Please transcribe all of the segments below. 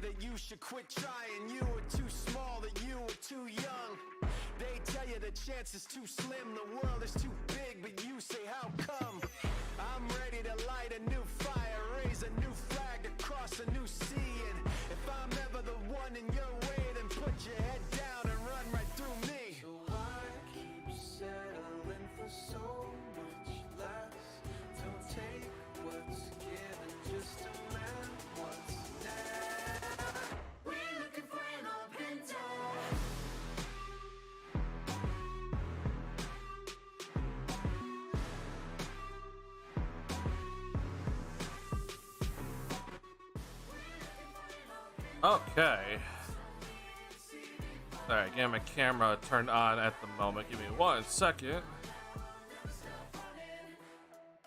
that you should quit trying. You were too small, that you were too young. They tell you the chance is too slim, the world is too big, but you say how come? I'm ready to light a new fire, raise a new flag across a new sea. And if I'm ever the one in your way, then put your head down and run right through me. So why keep settling for so much less? Don't take what's given, just demand what's next. We're looking for an open door. Okay. Alright, getting my camera turned on at the moment. Give me 1 second.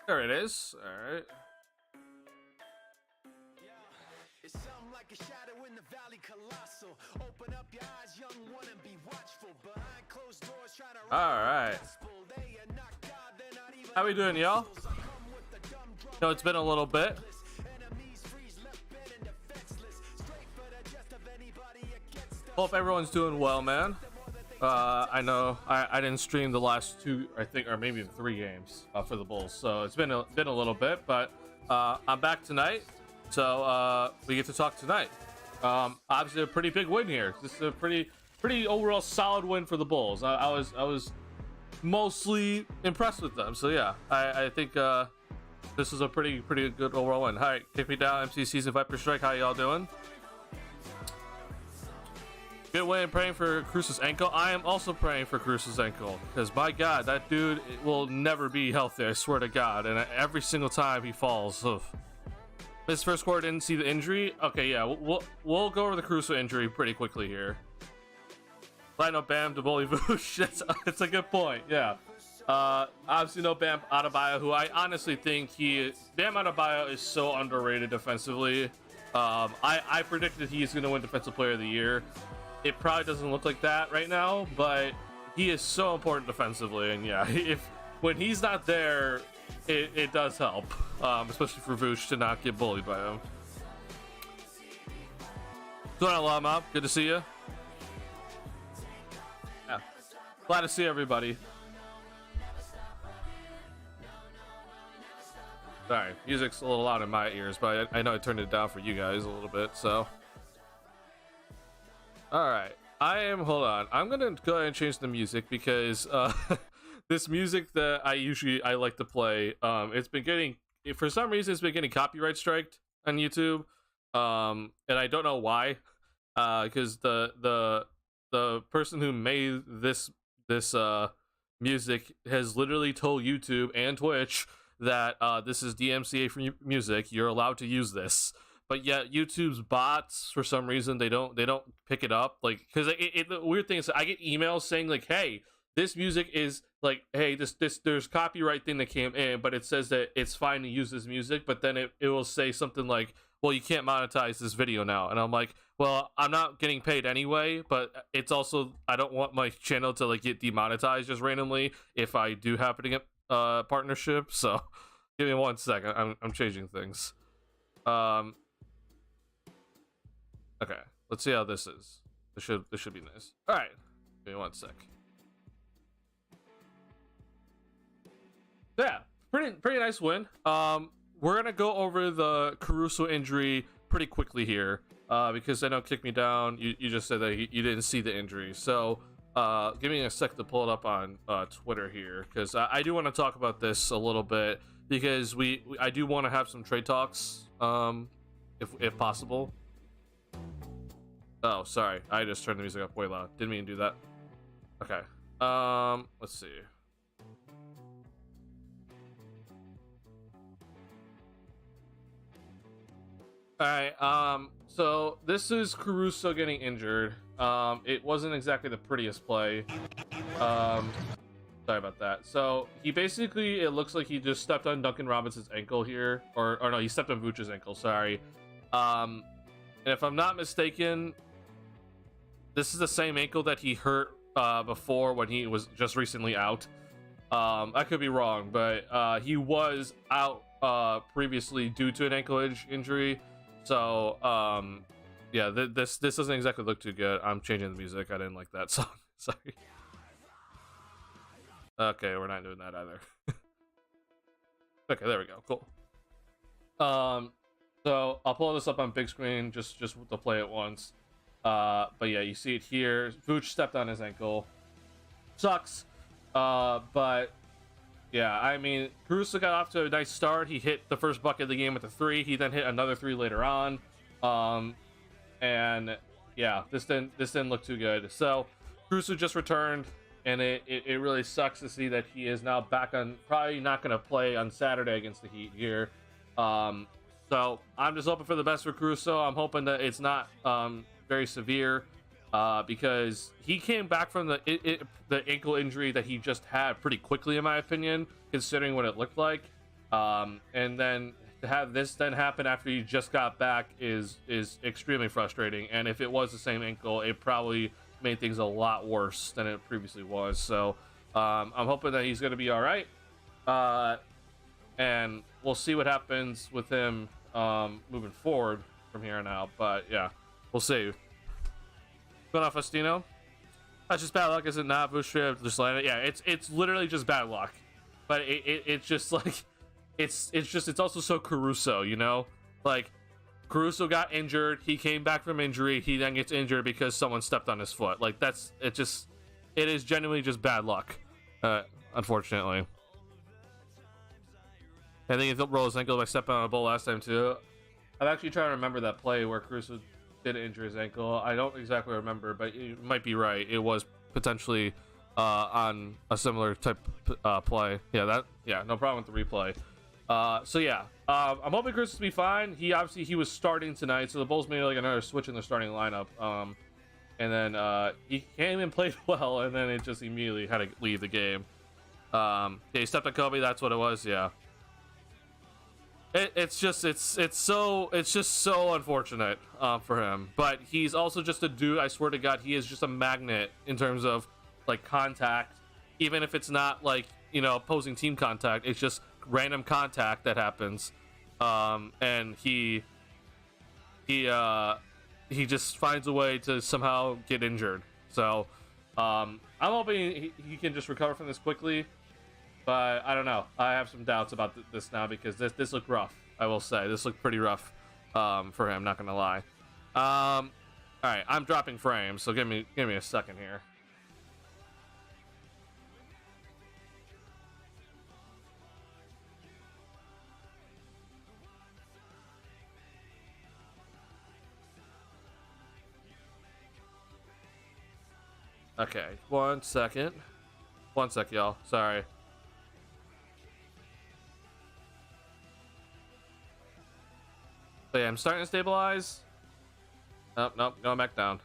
There it is. Alright. It's something like a shadow in the valley, colossal. Open up your eyes, young one, and be watchful. Behind closed doors, trying to Alright. How we doing, y'all? No, it's been a little bit. Hope everyone's doing well, man. I know I didn't stream the last 2, I think, or maybe 3 games for the Bulls, so it's been a little bit, but I'm back tonight, so we get to talk tonight. Obviously a pretty big win here. This is a pretty overall solid win for the Bulls. I was mostly impressed with them, so yeah, I think this is a pretty good overall win. Hi, Kick Me Down, MC Season Viper Strike. How y'all doing? Good win, praying for Cruz's ankle. I am also praying for Cruz's ankle, because my God, that dude will never be healthy, I swear to God. And every single time he falls, his first quarter didn't see the injury. Okay, yeah, we'll go over the Cruz injury pretty quickly here. Line up Bam to bully Vooch. That's a good point. Yeah. Obviously no Bam Adebayo, who I honestly think Bam Adebayo is so underrated defensively. I predicted he's going to win Defensive Player of the Year. It probably doesn't look like that right now, but he is so important defensively, and yeah, when he's not there, it does help, especially for Vooch to not get bullied by him. What's going on, Law Mob? Good to see you. Yeah, glad to see everybody. Sorry, music's a little loud in my ears, but I know I turned it down for you guys a little bit, so. Alright, hold on, I'm gonna go ahead and change the music, because this music that I like to play, it's been getting, for some reason it's been getting copyright striked on YouTube, and I don't know why, because the person who made this music has literally told YouTube and Twitch that this is DMCA for music, you're allowed to use this. But yet YouTube's bots, for some reason, they don't pick it up. Like, because the weird thing is, I get emails saying like, hey, this music is like, hey, there's copyright thing that came in, but it says that it's fine to use this music, but then it will say something like, well, you can't monetize this video now. And I'm like, well, I'm not getting paid anyway, but it's also, I don't want my channel to like get demonetized just randomly if I do happen to get partnership. So give me 1 second. I'm changing things. Okay, let's see how this is. This should be nice. All right, give me 1 sec. Yeah, pretty nice win. We're gonna go over the Caruso injury pretty quickly here, because I know Kick Me Down, you just said that you didn't see the injury. So give me a sec to pull it up on Twitter here, because I do want to talk about this a little bit, because I do want to have some trade talks, if possible. Oh, sorry. I just turned the music up way loud. Didn't mean to do that. Okay. Let's see. Alright, so this is Caruso getting injured. It wasn't exactly the prettiest play. Sorry about that. So he basically, it looks like he just stepped on Duncan Robinson's ankle here. Or no, he stepped on Vooch's ankle, sorry. And if I'm not mistaken, this is the same ankle that he hurt before when he was just recently out. I could be wrong, but he was out previously due to an ankle injury. So Yeah, this doesn't exactly look too good. I'm changing the music. I didn't like that song. Sorry. Okay, we're not doing that either. Okay, there we go. Cool. So I'll pull this up on big screen just to play it once. But yeah, you see it here. Vooch stepped on his ankle. Sucks. But yeah, I mean, Caruso got off to a nice start. He hit the first bucket of the game with a 3. He then hit another 3 later on. And yeah, this didn't look too good. So Caruso just returned, and it really sucks to see that he is now back on. Probably not going to play on Saturday against the Heat here. So I'm just hoping for the best for Caruso. I'm hoping that it's not very severe, because he came back from the ankle injury that he just had pretty quickly, in my opinion, considering what it looked like. And then to have this then happen after you just got back is extremely frustrating. And if it was the same ankle, it probably made things a lot worse than it previously was. So I'm hoping that he's going to be all right. And we'll see what happens with him moving forward from here on out. But yeah, we'll see. Going off Faustino. That's just bad luck, is it not? Bush trip, just landed. Yeah, it's literally just bad luck. But it's just like it's also so Caruso, you know? Like, Caruso got injured, he came back from injury, he then gets injured because someone stepped on his foot. Like, it is genuinely just bad luck, unfortunately. I think he rolled his ankle by stepping on a bull last time too. I'm actually trying to remember that play where Caruso did injure his ankle. I don't exactly remember, but you might be right. It was potentially on a similar type play. Yeah, no problem with the replay. So yeah, I'm hoping Chris will be fine. He was starting tonight, so the Bulls made like another switch in their starting lineup. And then he came and played well, and then it just immediately had to leave the game. Yeah, he stepped on Coby. That's what it was. Yeah. It's just so unfortunate for him. But he's also just a dude. I swear to God, he is just a magnet in terms of like contact. Even if it's not like, you know, opposing team contact, it's just random contact that happens. And he just finds a way to somehow get injured. So I'm hoping he can just recover from this quickly. But I don't know. I have some doubts about this now because this looked rough. I will say this looked pretty rough for him. Not gonna lie. All right, I'm dropping frames, so give me a second here. Okay, 1 second. 1 sec, y'all. Sorry. So yeah, I'm starting to stabilize. Nope, going back down.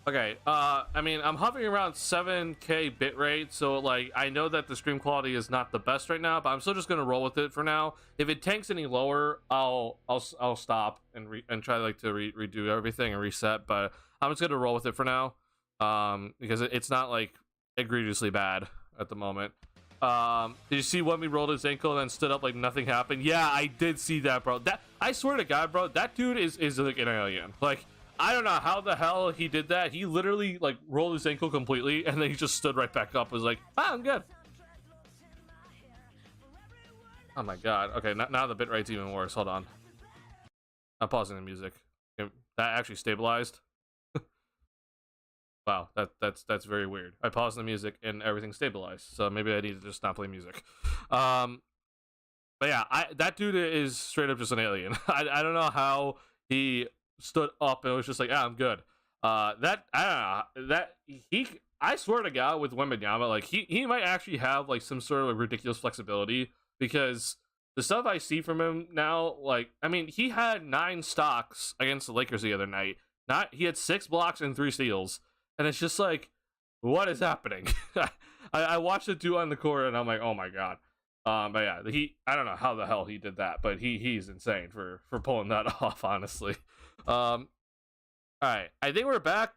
Okay, I mean, I'm hovering around 7K bitrate, so like, I know that the stream quality is not the best right now, but I'm still just gonna roll with it for now. If it tanks any lower, I'll stop and try like to redo everything and reset. But I'm just gonna roll with it for now, because it's not like egregiously bad at the moment. Did you see when we rolled his ankle and then stood up like nothing happened? Yeah, I did see that, bro. That, I swear to God, bro, that dude is like an alien. Like, I don't know how the hell he did that. He literally like rolled his ankle completely and then he just stood right back up. Was like, I'm good. Oh my God. Okay, now the bitrate's even worse. Hold on. I'm pausing the music. That actually stabilized. Wow, that's very weird. I paused the music and everything stabilized, so maybe I need to just not play music. But yeah, that dude is straight up just an alien. I don't know how he stood up and was just like, I'm good. I don't know. I swear to God, with Wembanyama, like he might actually have like some sort of ridiculous flexibility, because the stuff I see from him now, like, I mean, he had 9 stocks against the Lakers the other night. He had 6 blocks and 3 steals. And it's just like, what is happening? I watched it do on the court, and I'm like, oh my God. But yeah, I don't know how the hell he did that, but he's insane for pulling that off, honestly. All right, I think we're back.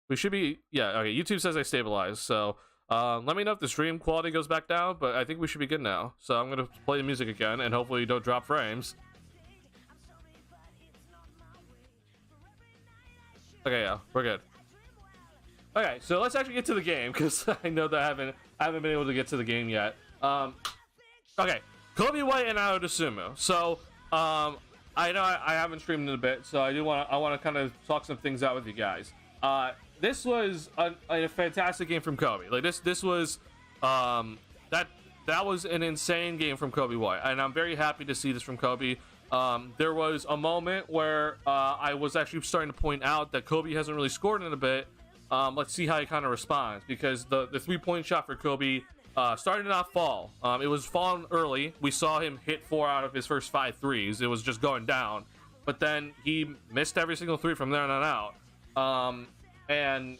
We should be, yeah, okay, YouTube says I stabilized, so let me know if the stream quality goes back down, but I think we should be good now. So I'm going to play the music again, and hopefully you don't drop frames. Okay, yeah, we're good. Okay, so let's actually get to the game because I know that I haven't been able to get to the game yet. Okay, Coby White and Aoda Sumo. So I know I haven't streamed in a bit, so I want to kind of talk some things out with you guys. This was a fantastic game from Coby. Like this was that was an insane game from Coby White, and I'm very happy to see this from Coby. There was a moment where I was actually starting to point out that Coby hasn't really scored in a bit. Let's see how he kind of responds, because the 3-point shot for Coby started to not fall. It was falling early. We saw him hit 4 out of his first 5 threes. It was just going down, but then he missed every single 3 from there on out. And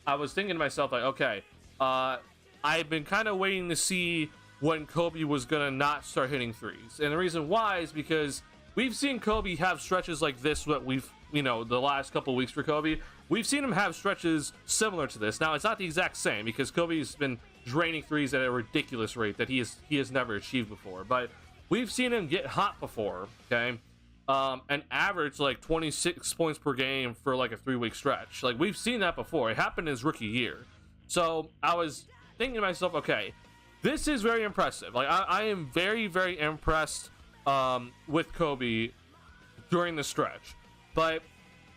I was thinking to myself, like, okay, I've been kind of waiting to see when Coby was gonna not start hitting 3s, and the reason why is because we've seen Coby have stretches like this. What we've, the last couple weeks for Coby, we've seen him have stretches similar to this. Now it's not the exact same because Kobe's been draining 3s at a ridiculous rate that he has never achieved before, but we've seen him get hot before, okay, and average like 26 points per game for like a 3-week stretch. Like, we've seen that before. It happened in his rookie year. So I was thinking to myself, okay, this is very impressive. Like, I am very, very impressed with Coby during the stretch. But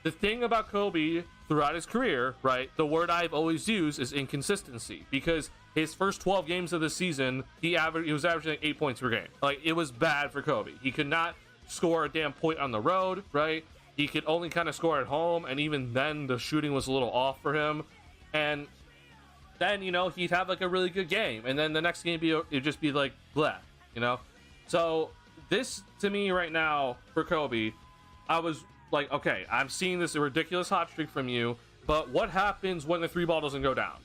the thing about Coby throughout his career, right, the word I've always used is inconsistency, because his first 12 games of the season, he was averaging 8 points per game. Like, it was bad for Coby. He could not score a damn point on the road, right? He could only kind of score at home, and even then the shooting was a little off for him. And then, he'd have like a really good game, and then the next game it'd just be like bleh, So this, to me right now for Coby, I was like, okay, I'm seeing this ridiculous hot streak from you, but what happens when the 3-ball doesn't go down?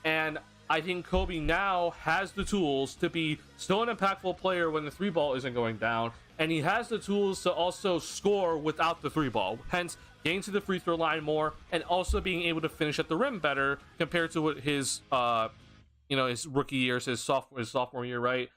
And I think Coby now has the tools to be still an impactful player when the 3-ball isn't going down, and he has the tools to also score without the 3-ball. Hence, getting to the free throw line more, and also being able to finish at the rim better compared to what his his rookie years, his sophomore year, right?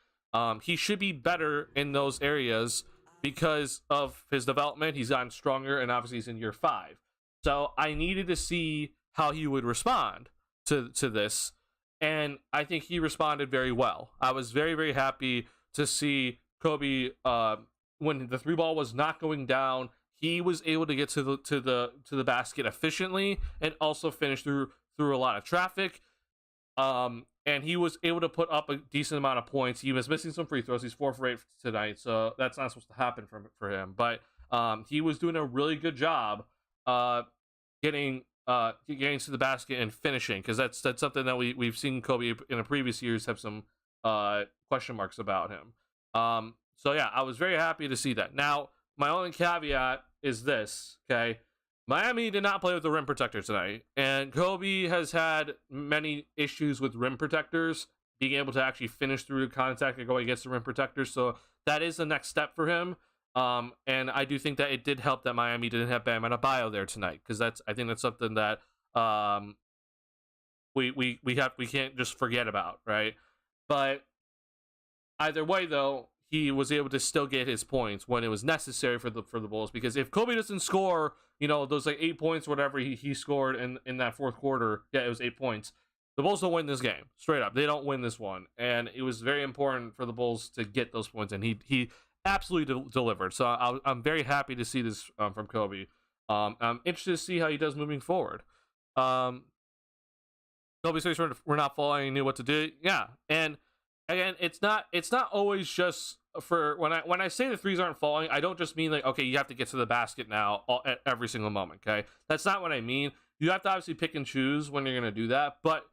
He should be better in those areas because of his development. He's gotten stronger, and obviously he's in year 5. So I needed to see how he would respond to this, and I think he responded very well. I was very, very happy to see Coby when the 3-ball was not going down. He was able to get to the basket efficiently and also finish through a lot of traffic. And he was able to put up a decent amount of points. He was missing some free throws. He's 4 for 8 tonight, so that's not supposed to happen for him. But he was doing a really good job getting to the basket and finishing, because that's something that we've seen Coby in the previous years have some question marks about him. So yeah, I was very happy to see that. Now, my only caveat is this, okay? Miami did not play with the rim protector tonight, and Coby has had many issues with rim protectors, being able to actually finish through contact and go against the rim protectors, so that is the next step for him. And I do think that it did help that Miami didn't have Bam Adebayo there tonight, because I think that's something that we can't just forget about, right? But either way, though, he was able to still get his points when it was necessary for the Bulls, because if Coby doesn't score, those like 8 points, whatever he scored in that fourth quarter, yeah, it was 8 points, the Bulls don't win this game. Straight up, they don't win this one, and it was very important for the Bulls to get those points, and he absolutely delivered. So I'm very happy to see this from Coby. I'm interested to see how he does moving forward. Coby says we're not falling, he knew what to do. Yeah, and again, it's not always just for when I say the 3s aren't falling, I don't just mean like, okay, you have to get to the basket now at every single moment, okay? That's not what I mean. You have to obviously pick and choose when you're going to do that, but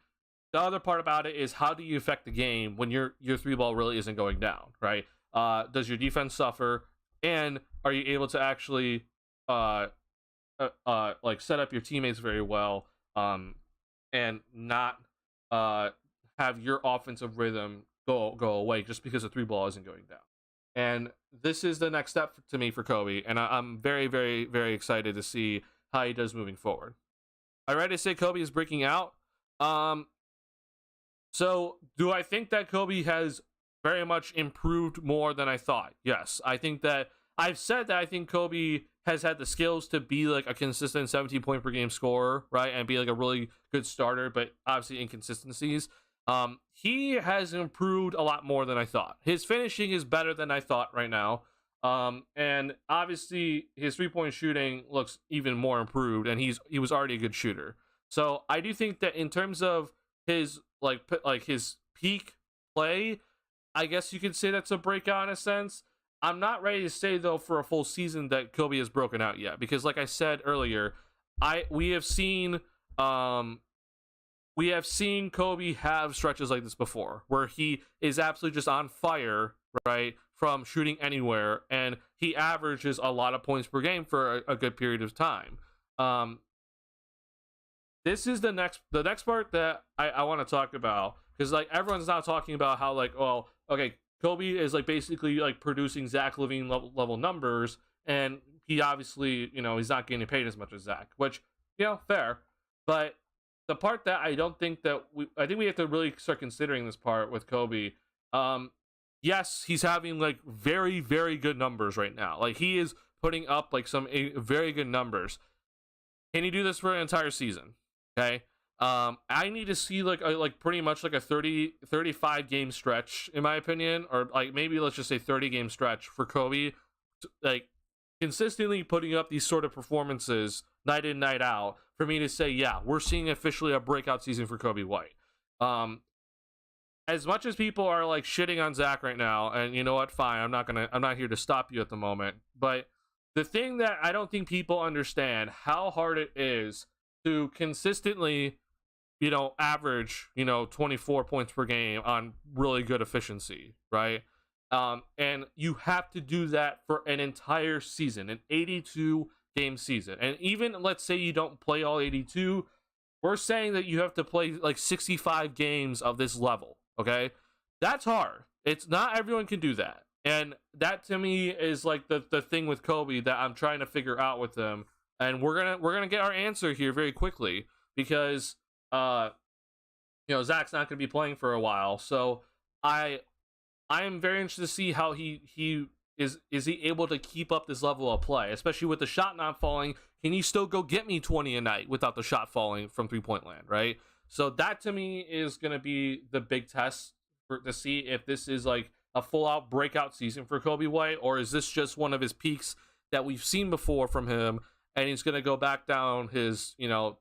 the other part about it is, how do you affect the game when your 3-ball really isn't going down, right? Does your defense suffer, and are you able to actually like set up your teammates very well, and not have your offensive rhythm go away just because the 3-ball isn't going down? And this is the next step to me for Coby, and I'm very, very, very excited to see how he does moving forward. I ready to say Coby is breaking out. So do I think that Coby has very much improved more than I thought? Yes, I think that I've said that I think Coby has had the skills to be like a consistent 17 point per game scorer, right, and be like a really good starter, but obviously inconsistencies. He has improved a lot more than I thought. His finishing is better than I thought right now. And obviously his 3-point shooting looks even more improved, and he was already a good shooter. So I do think that in terms of his like his peak play, I guess you could say that's a breakout in a sense. I'm not ready to say though for a full season that Coby has broken out yet, because like I said earlier, we have seen Coby have stretches like this before where he is absolutely just on fire, right, from shooting anywhere, and he averages a lot of points per game for a good period of time. This is the next part that I want to talk about, because like everyone's now talking about how like, well, okay, Coby is like basically like producing Zach LaVine level numbers, and he obviously, you know, he's not getting paid as much as Zach, which, you know, fair. But the part that I don't think that I think we have to really start considering this part with Coby. Yes, he's having like very, very good numbers right now. Like he is putting up like some very good numbers. Can he do this for an entire season? Okay. I need to see like pretty much like a 35 game stretch, in my opinion, or like maybe let's just say 30 game stretch for Coby, like consistently putting up these sort of performances night in, night out, for me to say, yeah, we're seeing officially a breakout season for Coby White. As much as people are like shitting on Zach right now, and you know what, fine, I'm not here to stop you at the moment, but the thing that I don't think people understand how hard it is to consistently, you know, average, you know, 24 points per game on really good efficiency, right? And you have to do that for an entire season, an 82 game season. And even let's say you don't play all 82, we're saying that you have to play like 65 games of this level, okay? That's hard. It's not everyone can do that. And that to me is like the thing with Coby that I'm trying to figure out with him. And we're gonna get our answer here very quickly, because you know, Zach's not gonna be playing for a while. So I am very interested to see how he is he able to keep up this level of play, especially with the shot not falling. Can he still go get me 20 a night without the shot falling from 3-point land, right? So that to me is gonna be the big test to see if this is like a full-out breakout season for Coby White, or is this just one of his peaks that we've seen before from him, and he's going to go back down his, you know,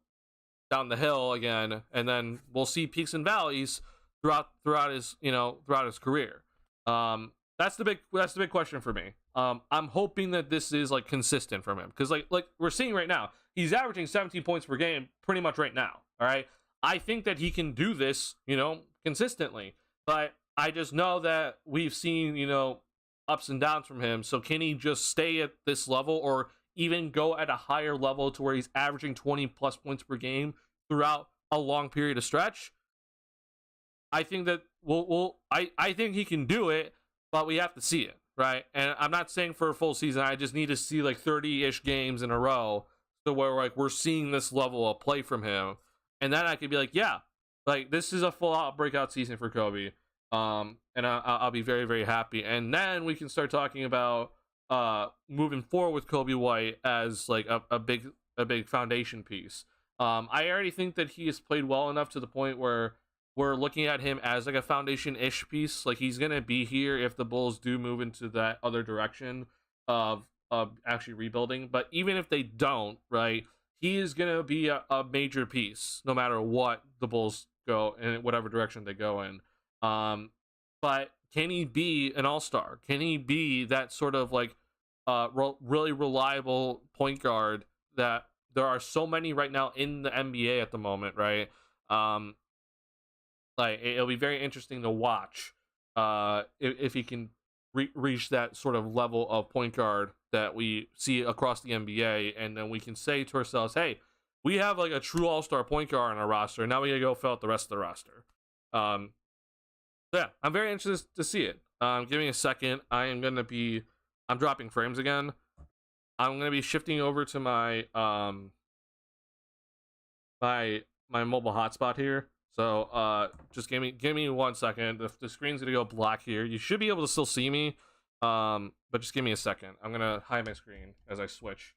down the hill again, and then we'll see peaks and valleys throughout his, you know, throughout his career. That's the big question for me. I'm hoping that this is like consistent from him, because like we're seeing right now, he's averaging 17 points per game pretty much right now. All right, I think that he can do this, you know, consistently, but I just know that we've seen, you know, ups and downs from him. So can he just stay at this level, or even go at a higher level to where he's averaging 20 plus points per game throughout a long period of stretch? I think that I think he can do it, but we have to see it, right? And I'm not saying for a full season. I just need to see like 30-ish games in a row, so where like we're seeing this level of play from him, and then I could be like, yeah, like this is a full out breakout season for Coby. And I'll be very, very happy. And then we can start talking about moving forward with Coby White as like a big foundation piece. I already think that he has played well enough to the point where we're looking at him as like a foundation-ish piece. Like he's gonna be here if the Bulls do move into that other direction of actually rebuilding. But even if they don't, right, he is gonna be a major piece no matter what the Bulls go in, whatever direction they go in. But can he be an all-star? Can he be that sort of like really reliable point guard that there are so many right now in the NBA at the moment, right? Like it'll be very interesting to watch if he can reach that sort of level of point guard that we see across the NBA, and then we can say to ourselves, hey, we have like a true all-star point guard on our roster. Now we gotta go fill out the rest of the roster. Yeah, I'm very interested to see it. Give me a second. I'm dropping frames again. I'm gonna be shifting over to my my mobile hotspot here. So just give me 1 second. The screen's gonna go black here. You should be able to still see me, but just give me a second. I'm gonna hide my screen as I switch.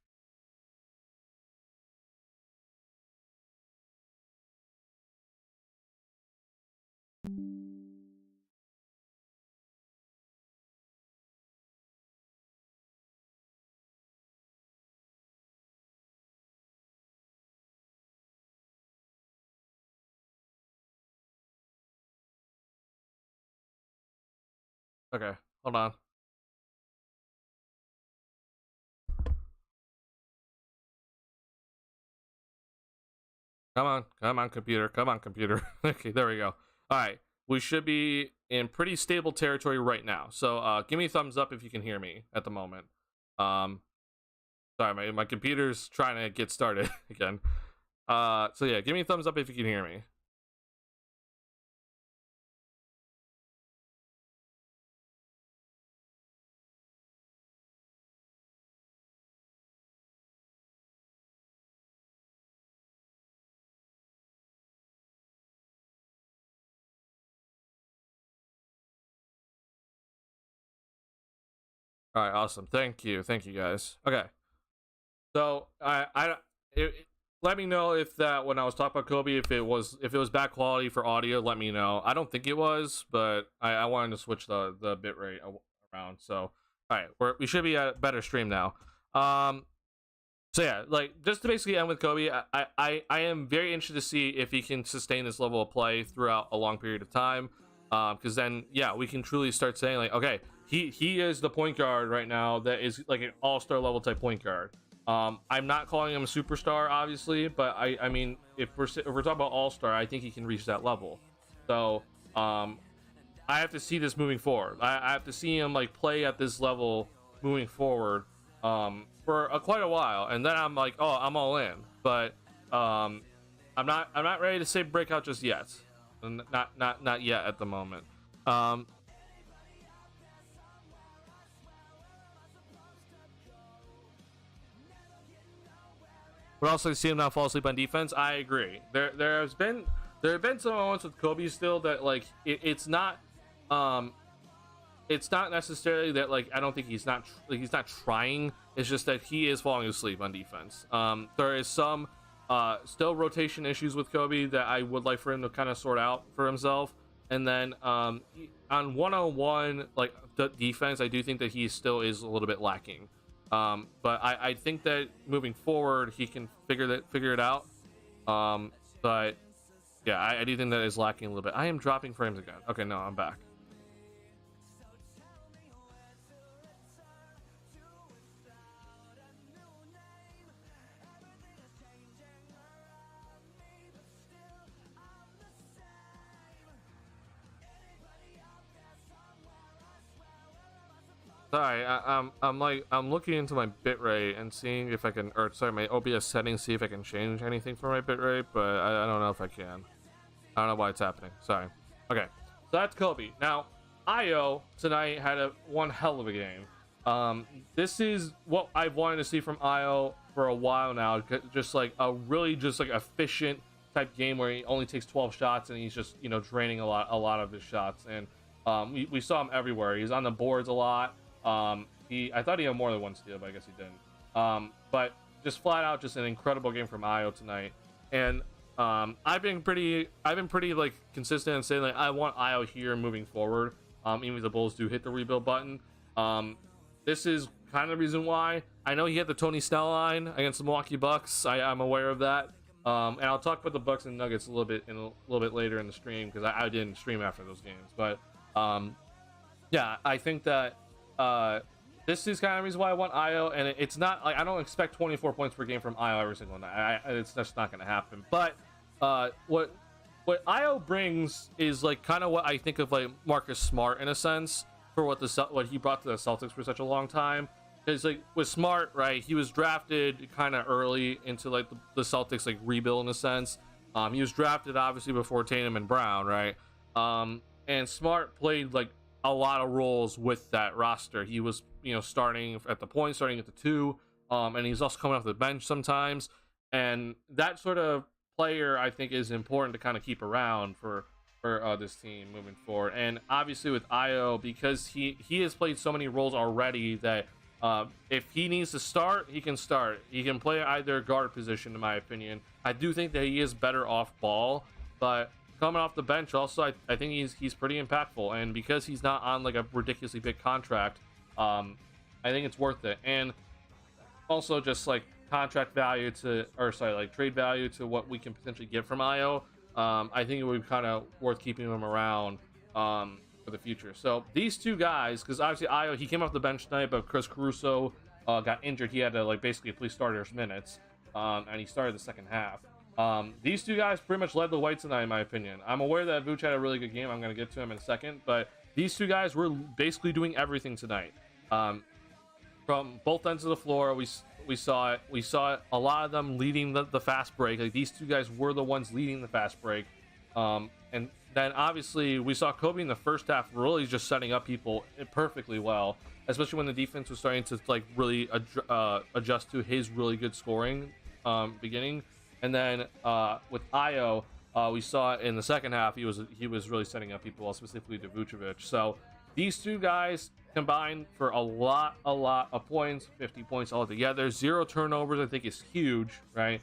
Okay, hold on. Come on, computer. Come on, computer. Okay, there we go. All right, we should be in pretty stable territory right now. So, give me a thumbs up if you can hear me at the moment. Sorry, my computer's trying to get started again. So yeah, give me a thumbs up if you can hear me. All right, awesome. Thank you guys. Okay, so let me know if that when I was talking about Coby, if it was bad quality for audio. Let me know. I don't think it was, but I wanted to switch the bitrate around. So all right, we should be at a better stream now. So yeah, like just to basically end with Coby, I am very interested to see if he can sustain this level of play throughout a long period of time. Because then yeah, we can truly start saying like, okay, he is the point guard right now that is like an all-star level type point guard. I'm not calling him a superstar, obviously, but I mean, if we're talking about all-star, I think he can reach that level. So I have to see this moving forward. I have to see him like play at this level moving forward for quite a while, and then I'm like, oh, I'm all in. But I'm not ready to say breakout just yet. Not yet at the moment. But also see him not fall asleep on defense. I agree. There have been some moments with Coby still that like it's not necessarily that like I don't think he's not trying. It's just that he is falling asleep on defense. There is some still rotation issues with Coby that I would like for him to kind of sort out for himself. And then on one-on-one like the defense, I do think that he still is a little bit lacking. But I think that moving forward he can figure it out. But yeah, I do think that is lacking a little bit. I am dropping frames again. Okay, no, I'm back. Sorry, I'm looking into my bitrate and seeing if I can, or sorry, my OBS settings, see if I can change anything for my bitrate, but I don't know if I can. I don't know why it's happening. Sorry. Okay, so that's Coby. Now, Io tonight had one hell of a game. This is what I've wanted to see from Io for a while now. Just like a really just like efficient type game where he only takes 12 shots and he's just draining a lot of his shots. And we saw him everywhere. He's on the boards a lot. I thought he had more than one steal, but I guess he didn't. But just flat out, just an incredible game from Io tonight. And I've been pretty like consistent in saying like I want Io here moving forward. Even if the Bulls do hit the rebuild button. This is kind of the reason why. I know he had the Tony Snell line against the Milwaukee Bucks. I'm aware of that. And I'll talk about the Bucks and Nuggets a little bit later in the stream because I didn't stream after those games. But yeah, I think that this is kind of the reason why I want Io, and it's not like I don't expect 24 points per game from Io every single night. It's just not going to happen. But what Io brings is like kind of what I think of like Marcus Smart in a sense for what he brought to the Celtics for such a long time. Is like with Smart, right? He was drafted kind of early into like the Celtics like rebuild in a sense. He was drafted obviously before Tatum and Brown, right? And Smart played like a lot of roles with that roster. He was, starting at the point, starting at the 2, and he's also coming off the bench sometimes. And that sort of player, I think, is important to kind of keep around for this team moving forward. And obviously with Io, because he has played so many roles already that if he needs to start, he can start. He can play either guard position, in my opinion. I do think that he is better off ball, but coming off the bench also I think he's pretty impactful, and because he's not on like a ridiculously big contract, I think it's worth it. And also just like contract value trade value to what we can potentially get from Io, I think it would be kind of worth keeping him around for the future. So these two guys, because obviously Io, he came off the bench tonight, but Chris Caruso got injured. He had to like basically play starters minutes, and he started the second half. These two guys pretty much led the whites tonight, in my opinion. I'm aware that Vooch had a really good game. I'm going to get to him in a second, but these two guys were basically doing everything tonight. From both ends of the floor, we saw it. We saw a lot of them leading the fast break. Like these two guys were the ones leading the fast break. And then obviously we saw Coby in the first half really just setting up people perfectly well, especially when the defense was starting to like really adjust to his really good scoring beginning. And then with Io, we saw in the second half he was really setting up people well, specifically to Vucevic. So these two guys combined for a lot of points, 50 points altogether. 0 turnovers, I think, is huge, right?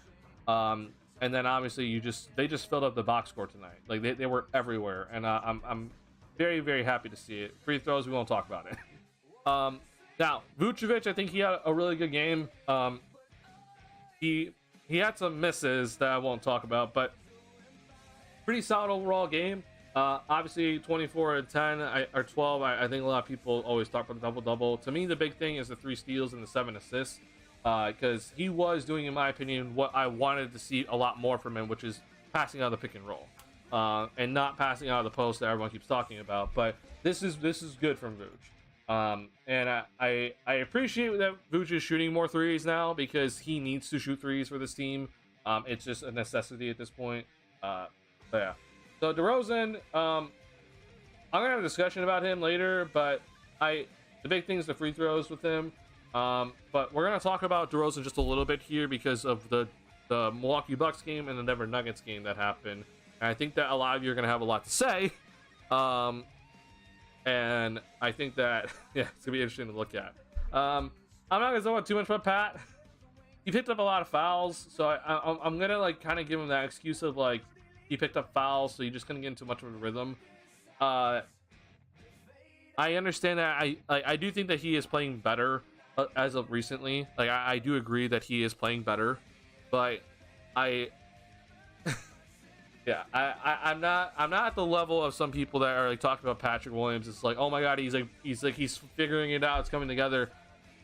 And then obviously they just filled up the box score tonight. Like they were everywhere, and I'm very happy to see it. Free throws, we won't talk about it. Now Vucevic, I think he had a really good game. He had some misses that I won't talk about, but pretty solid overall game. Obviously 24 and 10 or 12. I think a lot of people always talk about the double-double. To me, the big thing is the 3 steals and the 7 assists, because he was doing, in my opinion, what I wanted to see a lot more from him, which is passing out of the pick and roll, and not passing out of the post that everyone keeps talking about. But this is good from Vooch. And I appreciate that Vooch is shooting more threes now, because he needs to shoot threes for this team. It's just a necessity at this point. So yeah. So DeRozan, I'm gonna have a discussion about him later, but the big thing is the free throws with him. But we're gonna talk about DeRozan just a little bit here because of the Milwaukee Bucks game and the Denver Nuggets game that happened. And I think that a lot of you are gonna have a lot to say. And I think that yeah, it's gonna be interesting to look at. I'm not gonna talk about too much about Pat. He picked up a lot of fouls, so I'm gonna like kind of give him that excuse of like he picked up fouls, so you just couldn't get into much of a rhythm. I understand that. I do think that he is playing better as of recently. Like I do agree that he is playing better, but yeah, I'm not at the level of some people that are like talking about Patrick Williams. It's like, oh my god, he's figuring it out, it's coming together.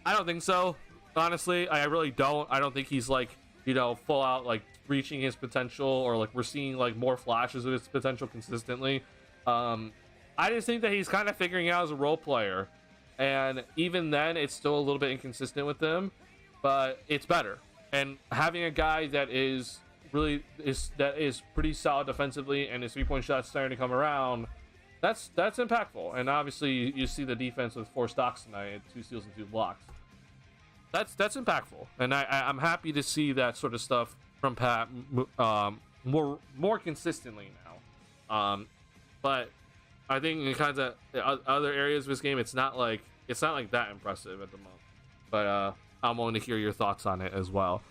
I don't think so, honestly. I really don't. I don't think he's like, you know, full out like reaching his potential, or like we're seeing like more flashes of his potential consistently. I just think that he's kind of figuring out as a role player, and even then it's still a little bit inconsistent with him, but it's better. And having a guy that is pretty solid defensively, and his 3-point shot's starting to come around, that's impactful. And obviously you see the defense with 4 stocks tonight, 2 steals and 2 blocks. That's impactful, and I'm happy to see that sort of stuff from Pat more consistently now. But I think in kinds of other areas of his game, it's not like that impressive at the moment. But I'm willing to hear your thoughts on it as well.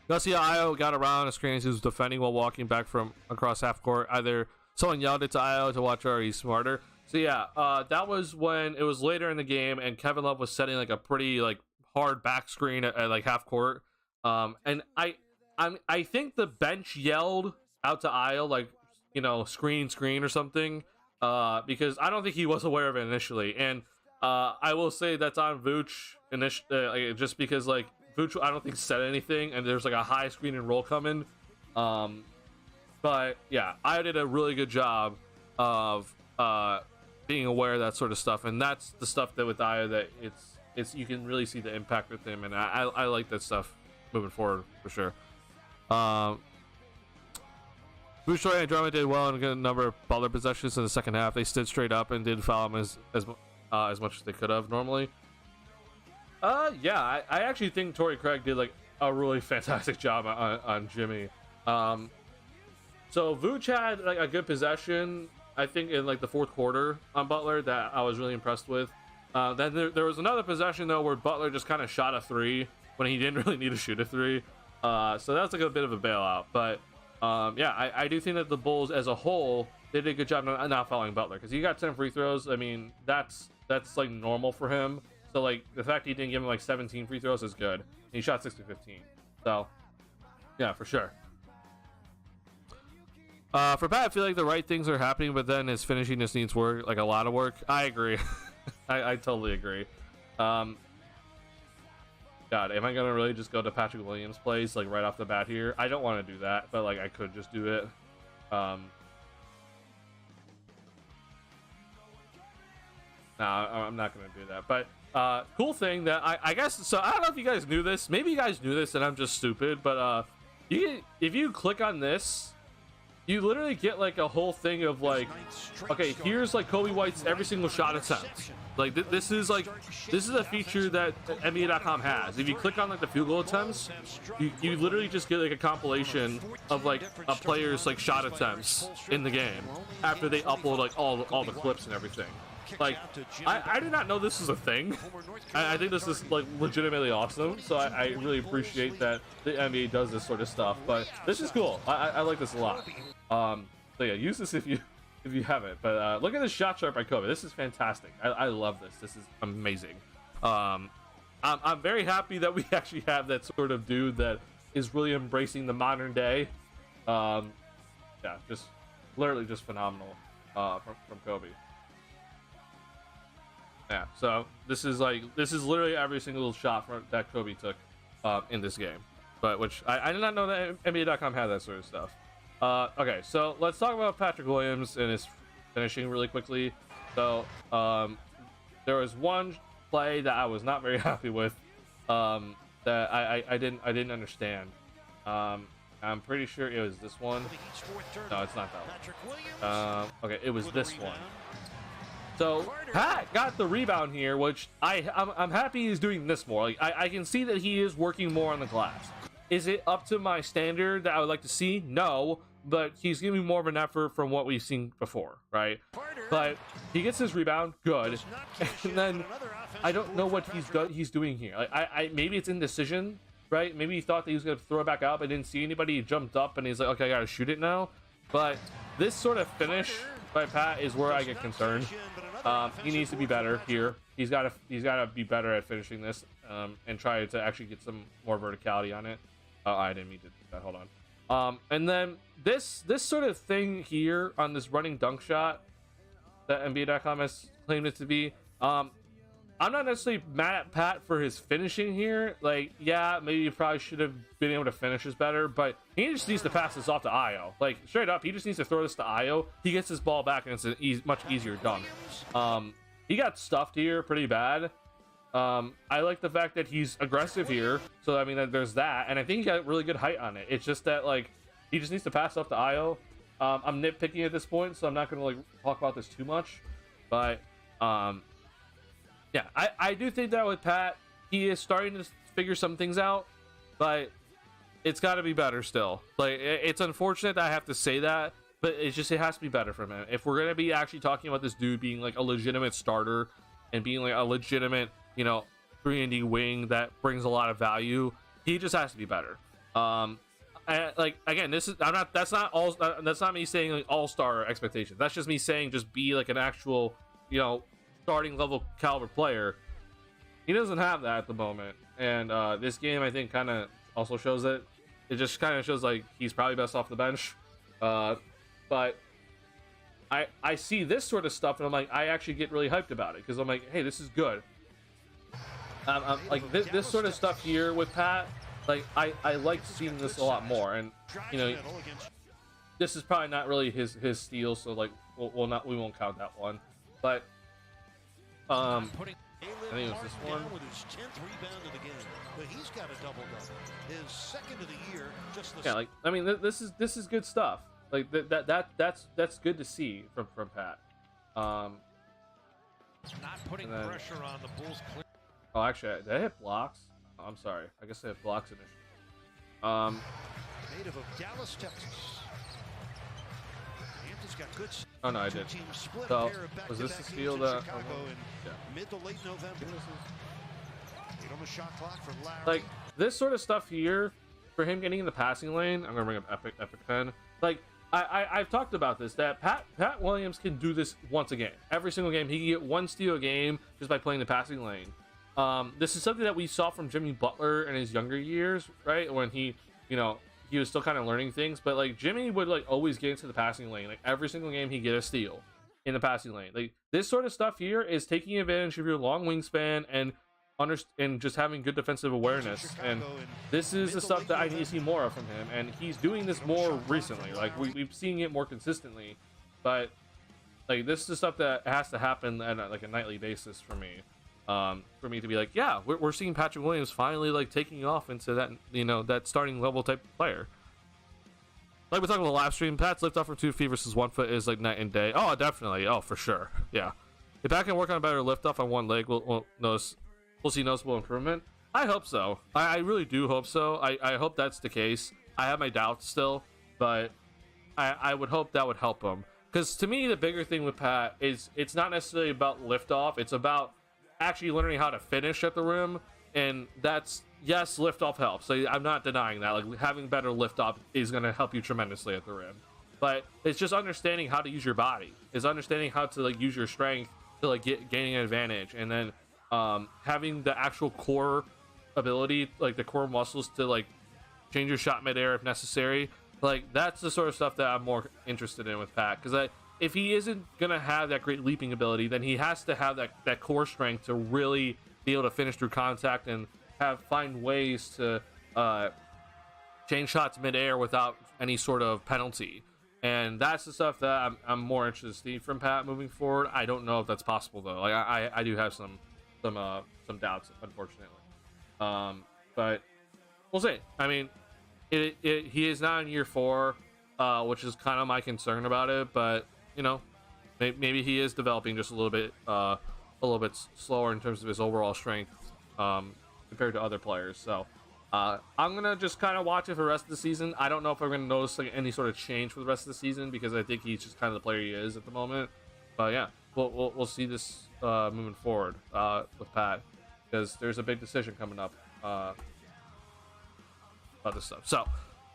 Garcia Io got around a screen as he was defending while walking back from across half court. Either someone yelled it to Io to watch her, or he's smarter. So yeah, that was when it was later in the game, and Kevin Love was setting like a pretty like hard back screen at like half court. And I think the bench yelled out to Io like, you know, screen or something, because I don't think he was aware of it initially. And I will say that's on Vooch just because like Vooch I don't think said anything, and there's like a high screen and roll coming. But yeah, Io did a really good job of being aware of that sort of stuff, and that's the stuff that with Io that it's you can really see the impact with him, and I like that stuff moving forward for sure. Boucher and Drummond did well in a number of Butler possessions in the second half. They stood straight up and didn't foul him as much as they could have normally. Yeah, I actually think Torrey Craig did like a really fantastic job on Jimmy. So Vooch had like a good possession, I think, in like the fourth quarter on Butler that I was really impressed with. Then there was another possession though where Butler just kind of shot a 3 when he didn't really need to shoot a 3. So that's like a bit of a bailout. But yeah, I do think that the Bulls as a whole they did a good job not fouling Butler, because he got 10 free throws. I mean, that's like normal for him. So like the fact he didn't give him like 17 free throws is good. He shot 6 to 15. So yeah, for sure. For Pat, I feel like the right things are happening, but then his finishing just needs work, like a lot of work. I agree. I totally agree. God, am I gonna really just go to Patrick Williams' place like right off the bat here? I don't want to do that, but like I could just do it. No, I'm not gonna do that. But cool thing that I guess so. I don't know if you guys knew this. Maybe you guys knew this, and I'm just stupid. But if you click on this, you literally get like a whole thing of like, okay, here's like Coby White's every single shot attempt. Like this is a feature that NBA.com has. If you click on like the field goal attempts, you literally just get like a compilation of like a player's like shot attempts in the game after they upload like all the clips and everything. Like I did not know this is a thing. I think this is like legitimately awesome. So I really appreciate that the NBA does this sort of stuff. But this is cool. I like this a lot. So yeah, use this if you haven't. But look at this shot chart by Coby. This is fantastic. I love this. This is amazing. I'm very happy that we actually have that sort of dude that is really embracing the modern day. Yeah, just literally just phenomenal from Coby. Yeah, so this is literally every single shot that Coby took in this game, but which I did not know that NBA.com had that sort of stuff. Okay, so let's talk about Patrick Williams and his finishing really quickly. So there was one play that I was not very happy with that I didn't understand. I'm pretty sure it was this one. No, it's not that one. Okay, it was this one. So Pat got the rebound here, which I'm happy he's doing this more. Like I can see that he is working more on the glass. Is it up to my standard that I would like to see? No, but he's giving more of an effort from what we've seen before, right? But he gets his rebound, good, and then I don't know what he's doing here. Like I maybe it's indecision, right? Maybe he thought that he was gonna throw it back up. I didn't see anybody. He jumped up and he's like, okay, I gotta shoot it now. But this sort of finish by Pat is where I get concerned. He needs to be better here. He's got to be better at finishing this and try to actually get some more verticality on it. I didn't mean to do that. Hold on. And then this sort of thing here on this running dunk shot that NBA.com has claimed it to be. I'm not necessarily mad at Pat for his finishing here. Like, yeah, maybe he probably should have been able to finish this better, but he just needs to pass this off to Io. Like, straight up, he just needs to throw this to Io. He gets his ball back, and it's a much easier dunk. He got stuffed here pretty bad. I like the fact that he's aggressive here. So, I mean, there's that. And I think he got really good height on it. It's just that, like, he just needs to pass off to Io. I'm nitpicking at this point, so I'm not going to, like, talk about this too much. But, yeah, I do think that with Pat, he is starting to figure some things out, but it's got to be better still. Like, it's unfortunate that I have to say that, but it has to be better from him. If we're going to be actually talking about this dude being like a legitimate starter and being like a legitimate, 3-and-D wing that brings a lot of value, he just has to be better. Like, again, that's not me saying like all-star expectations. That's just me saying just be like an actual, starting level caliber player. He doesn't have that at the moment, and this game I think kind of also shows it. It just kind of shows like he's probably best off the bench. But I see this sort of stuff and I'm like, I actually get really hyped about it because I'm like, hey, this is good. Like this sort of stuff here with Pat, like I like seeing this a lot more, and this is probably not really his steal, so like we won't count that one, but I think it was this one. Yeah, like I mean, this is good stuff. Like that's good to see from Pat. Not putting pressure on the Bulls. Oh, actually, did I hit blocks? Oh, I'm sorry. I guess I hit blocks initially. Native of Dallas, Texas. Got good. Oh no, I did. So was this the steal that? Yeah. Mid to late November. Like this sort of stuff here, for him getting in the passing lane. I'm gonna bring up Epic Pen. Like I've talked about this, that Pat Williams can do this once a game. Every single game, he can get one steal a game just by playing the passing lane. This is something that we saw from Jimmy Butler in his younger years, right? When he, he was still kind of learning things, but like Jimmy would like always get into the passing lane. Like every single game he'd get a steal in the passing lane. Like this sort of stuff here is taking advantage of your long wingspan and just having good defensive awareness. And this is the stuff that I need to see more of from him, and he's doing this more recently. Like we've seen it more consistently, but like this is the stuff that has to happen at like a nightly basis for me. For me to be like, yeah, we're seeing Patrick Williams finally like taking off into that, you know, that starting level type player. Like we talked about the live stream, Pat's lift off from 2 feet versus 1 foot is like night and day. Oh, definitely. Oh, for sure. Yeah. If Pat can work on a better lift off on one leg, we'll see noticeable improvement. I hope so. I really do hope so. I hope that's the case. I have my doubts still, but I would hope that would help him. Because to me, the bigger thing with Pat is it's not necessarily about lift off. It's about actually learning how to finish at the rim, and that's, yes, lift off helps. So I'm not denying that. Like having better lift off is going to help you tremendously at the rim, but it's just understanding how to use your body. It's understanding how to like use your strength to like gaining an advantage, and then having the actual core ability, like the core muscles to like change your shot midair if necessary. Like that's the sort of stuff that I'm more interested in with Pat, because if he isn't gonna have that great leaping ability, then he has to have that core strength to really be able to finish through contact and find ways to change shots midair without any sort of penalty. And that's the stuff that I'm more interested to see from Pat moving forward. I don't know if that's possible though. Like I do have some doubts, unfortunately. But we'll see. I mean, he is not in year 4, which is kind of my concern about it. But you know, maybe he is developing just a little bit slower in terms of his overall strength compared to other players. So I'm gonna just kind of watch it for the rest of the season. I don't know if I'm gonna notice like any sort of change for the rest of the season, because I think he's just kind of the player he is at the moment. But yeah, we'll see this moving forward with Pat, because there's a big decision coming up about this stuff. So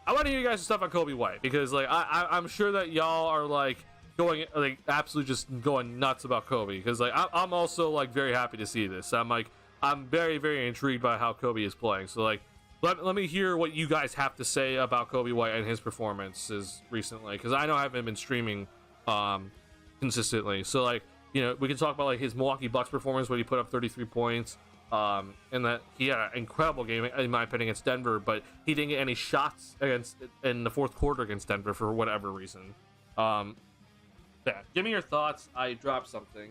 I want to hear you guys' stuff on Coby White, because like I'm sure that y'all are like going like absolutely just going nuts about Coby, because like I'm also like very happy to see this. I'm very, very intrigued by how Coby is playing. So like let me hear what you guys have to say about Coby White and his performances recently, because I know I haven't been streaming consistently. So like, you know, we can talk about like his Milwaukee Bucks performance where he put up 33 points, and that he had an incredible game in my opinion against Denver, but he didn't get any shots in the fourth quarter against Denver for whatever reason. Yeah, give me your thoughts. I dropped something.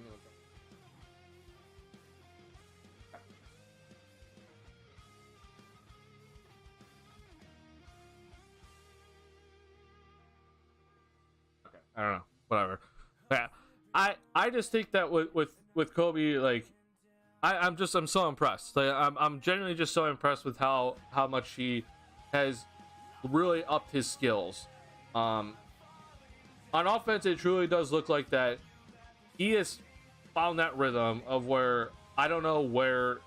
Okay, I don't know. Whatever. Yeah, I just think that with Coby, like I'm so impressed. Like I'm genuinely just so impressed with how much he has really upped his skills. On offense, it truly does look like that he has found that rhythm of where I don't know where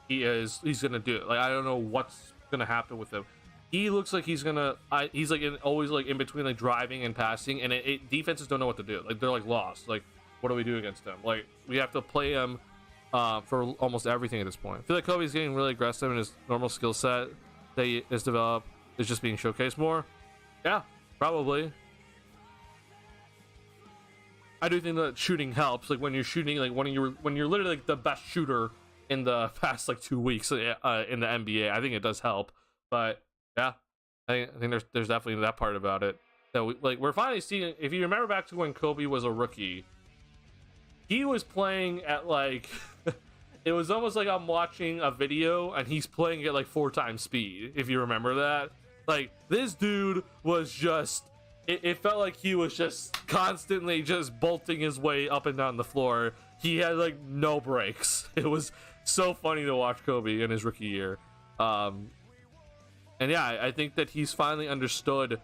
he's gonna do it. Like I don't know what's gonna happen with him. He looks like he's like always like in between like driving and passing, and defenses don't know what to do. Like they're like lost. Like what do we do against him? Like we have to play him for almost everything at this point. I feel like Coby's getting really aggressive, and his normal skill set that he has developed is just being showcased more. Yeah, probably. I do think that shooting helps. Like when you're shooting, like when you're literally like the best shooter in the past like 2 weeks in the NBA, I think it does help. But yeah, I think there's definitely that part about it that we're finally seeing. If you remember back to when Coby was a rookie, he was playing at like it was almost like I'm watching a video and he's playing at like 4 times speed. If you remember that, like this dude was just. It felt like he was just constantly just bolting his way up and down the floor. He had like no breaks. It was so funny to watch Coby in his rookie year. And yeah, I think that he's finally understood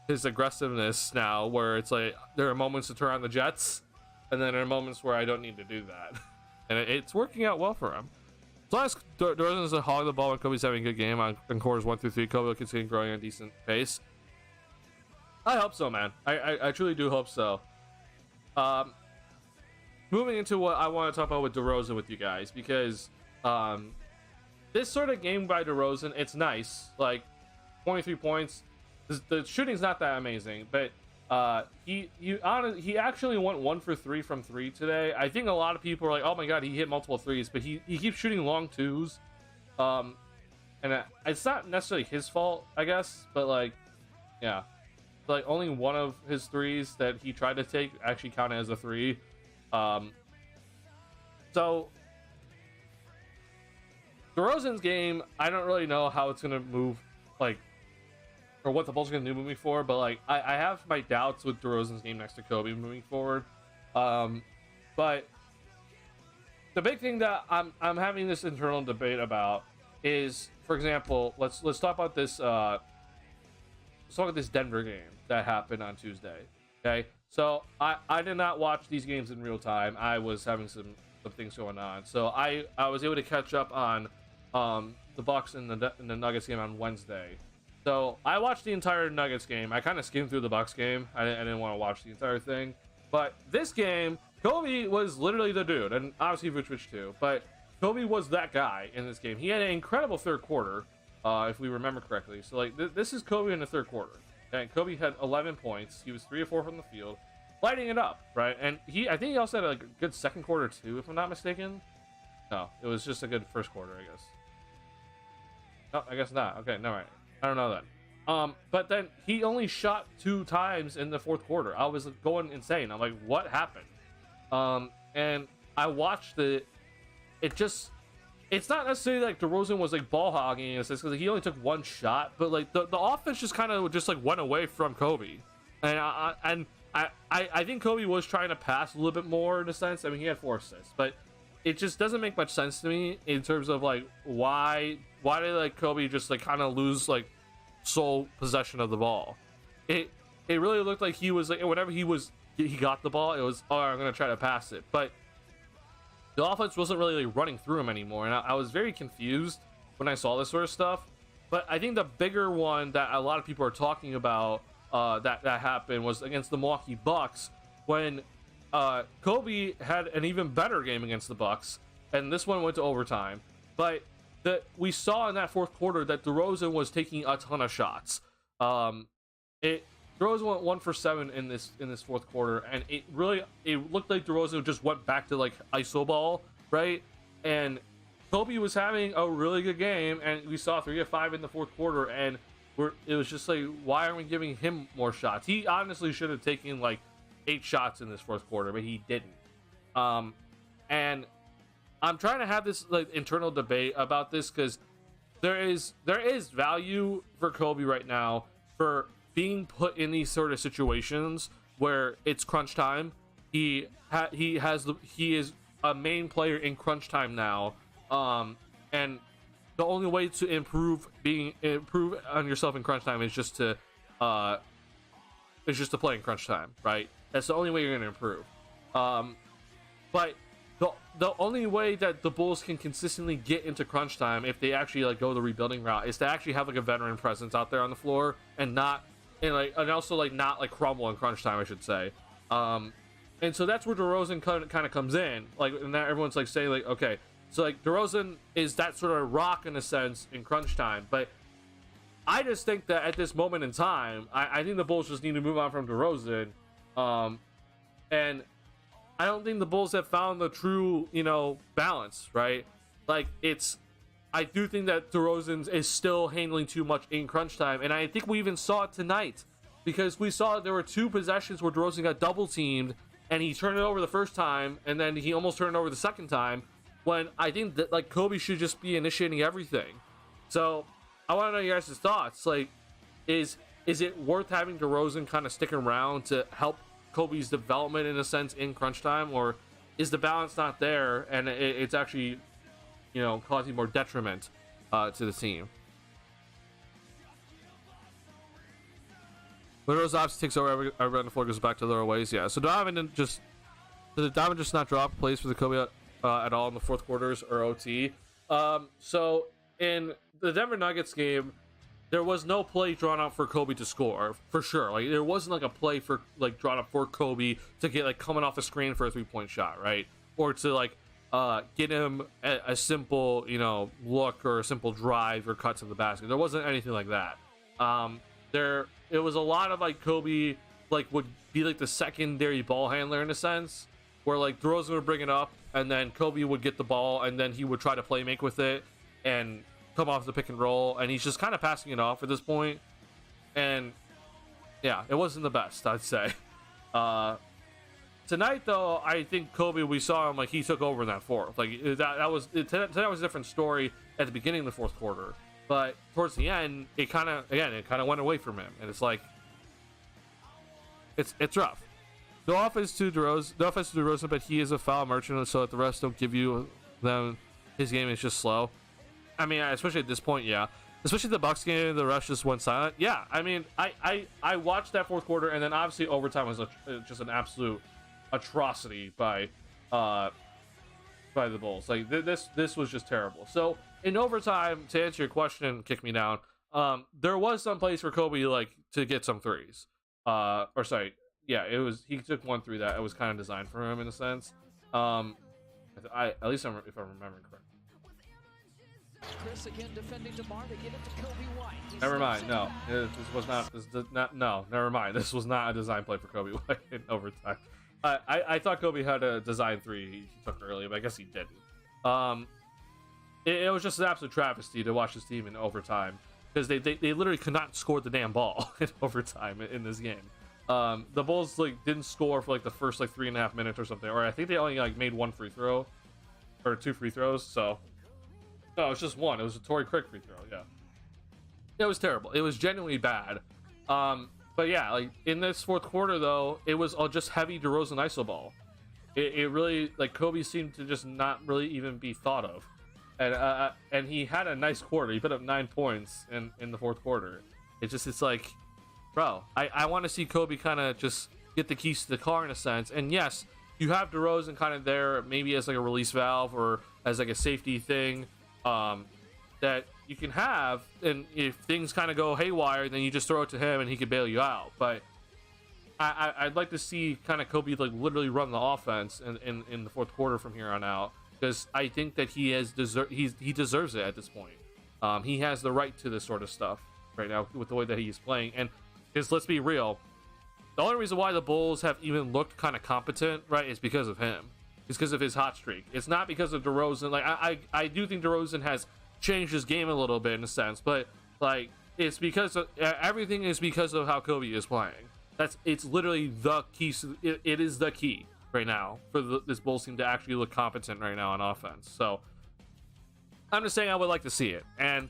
his aggressiveness now, where it's like there are moments to turn on the jets, and then there are moments where I don't need to do that. And it's working out well for him. As long as DeRozan doesn't hog the ball when Coby's having a good game on quarters 1 through 3, Coby will continue growing at a decent pace. I hope so, man. I truly do hope so. Moving into what I want to talk about with DeRozan with you guys, because this sort of game by DeRozan, it's nice. Like 23 points, The shooting's not that amazing, but he actually went 1 for 3 from 3 today. I think a lot of people are like, oh my god, he hit multiple threes, but he keeps shooting long twos. And it's not necessarily his fault, I guess, but like, yeah, like only one of his threes that he tried to take actually counted as a 3. So DeRozan's game, I don't really know how it's gonna move, like, or what the Bulls are gonna do moving forward, but like I have my doubts with DeRozan's game next to Coby moving forward. But the big thing that I'm having this internal debate about is, for example, let's talk about this. Let's talk about this Denver game that happened on Tuesday. Okay, so I did not watch these games in real time. I was having some things going on, so I was able to catch up on the Bucks and the Nuggets game on Wednesday. So I watched the entire Nuggets game. I kind of skimmed through the Bucks game. I didn't want to watch the entire thing, but this game, Coby was literally the dude, and obviously Vucevic too. But Coby was that guy in this game. He had an incredible third quarter, if we remember correctly. So like this is Coby in the third quarter, and Coby had 11 points. He was 3 of 4 from the field, lighting it up, right? And I think he also had a good second quarter too, if I'm not mistaken. No, it was just a good first quarter, I guess. No, I guess not. Okay, no, right. I don't know that. But then he only shot 2 times in the fourth quarter. I was going insane. I'm like, what happened? And I watched it. It's not necessarily like DeRozan was like ball hogging because he only took 1 shot, but like the offense just kind of just like went away from Coby. And I think Coby was trying to pass a little bit more in a sense. I mean, he had 4 assists, but it just doesn't make much sense to me in terms of like why did like Coby just like kind of lose like sole possession of the ball. It really looked like he was like, whenever he got the ball, it was, oh, I'm gonna try to pass it, but the offense wasn't really like running through him anymore, and I was very confused when I saw this sort of stuff. But I think the bigger one that a lot of people are talking about that happened was against the Milwaukee Bucks, when Coby had an even better game against the Bucks, and this one went to overtime. But we saw in that fourth quarter that DeRozan was taking a ton of shots. DeRozan went 1 for 7 in this fourth quarter, and it looked like DeRozan just went back to like iso ball, right? And Coby was having a really good game, and we saw 3 of 5 in the fourth quarter, and it was just like, why aren't we giving him more shots? He honestly should have taken like 8 shots in this fourth quarter, but he didn't. And I'm trying to have this like internal debate about this, because there is value for Coby right now for being put in these sort of situations where it's crunch time. He is a main player in crunch time now, and the only way to improve on yourself in crunch time is just to play in crunch time, right? That's the only way you're going to improve. But the only way that the Bulls can consistently get into crunch time, if they actually like go the rebuilding route, is to actually have like a veteran presence out there on the floor, and also like not like crumble in crunch time, I should say. And so that's where DeRozan kind of comes in, like, and that everyone's like saying like, okay, so like DeRozan is that sort of rock in a sense in crunch time. But I just think that at this moment in time, I think the Bulls just need to move on from DeRozan. And I don't think the Bulls have found the true, balance, right? Like, I do think that DeRozan is still handling too much in crunch time, and I think we even saw it tonight, because we saw there were 2 possessions where DeRozan got double teamed, and he turned it over the first time, and then he almost turned it over the second time, when I think that like Coby should just be initiating everything. So I want to know your guys' thoughts. Like, is it worth having DeRozan kind of sticking around to help Coby's development in a sense in crunch time, or is the balance not there and it's actually causing more detriment to the team? Rose obviously takes over every on the floor, goes back to their ways. Yeah, so Donovan just not drop plays for the Coby at all in the fourth quarters or OT. So in the Denver Nuggets game, there was no play drawn up for Coby to score, for sure. Like, there wasn't like a play for like drawn up for Coby to get like coming off the screen for a 3-point shot, right? Or to like get him a simple look or a simple drive or cut to the basket. There wasn't anything like that. it was a lot of like Coby like would be like the secondary ball handler in a sense, where like DeRozan would bring it up and then Coby would get the ball and then he would try to play make with it and come off the pick and roll, and he's just kind of passing it off at this point. And yeah, it wasn't the best, I'd say. Tonight though, I think Coby, we saw him like he took over in that fourth. Like that was tonight was a different story at the beginning of the fourth quarter, but towards the end, it kind of went away from him, and it's like it's rough. No offense to DeRozan, but he is a foul merchant, so that the refs don't give you them. His game is just slow. I mean, especially at this point, yeah. Especially the Bucks game, the refs just went silent. Yeah, I mean, I watched that fourth quarter, and then obviously overtime was just an absolute atrocity by the Bulls. Like this was just terrible. So in overtime, to answer your question, kick me down. There was some place for Coby like to get some threes. Or sorry, yeah, it was he took one through that it was kind of designed for him in a sense. At least if I'm remembering correctly. Chris again defending DeMar to get it to Coby White. Never mind. No, this was not. This did not. No, never mind. This was not a design play for Coby White in overtime. I thought Coby had a design three he took early, but I guess he didn't. It was just an absolute travesty to watch this team in overtime because they literally could not score the damn ball in overtime in this game. The Bulls like didn't score for like the first like 3.5 minutes or something, or I think they only like made one free throw or 2 free throws. So no, it was just one. It was a Torrey Craig free throw. Yeah, it was terrible. It was genuinely bad. But yeah, like in this fourth quarter though, it was all just heavy DeRozan iso ball. It really like Coby seemed to just not really even be thought of, and he had a nice quarter. He put up 9 points in the fourth quarter. It's like, bro, I want to see Coby kind of just get the keys to the car in a sense. And yes, you have DeRozan kind of there maybe as like a release valve or as like a safety thing that you can have, and if things kind of go haywire, then you just throw it to him and he can bail you out. But I'd like to see kind of Coby like literally run the offense in the fourth quarter from here on out, because I think that he deserves it at this point. He has the right to this sort of stuff right now with the way that he's playing. And because let's be real, the only reason why the Bulls have even looked kind of competent, right, is because of him. It's because of his hot streak. It's not because of DeRozan. Like I do think DeRozan has changed his game a little bit in a sense, but like it's because of, everything is because of how Coby is playing. It's literally the key. It is the key right now for this Bulls team to actually look competent right now on offense. So I'm just saying I would like to see it. And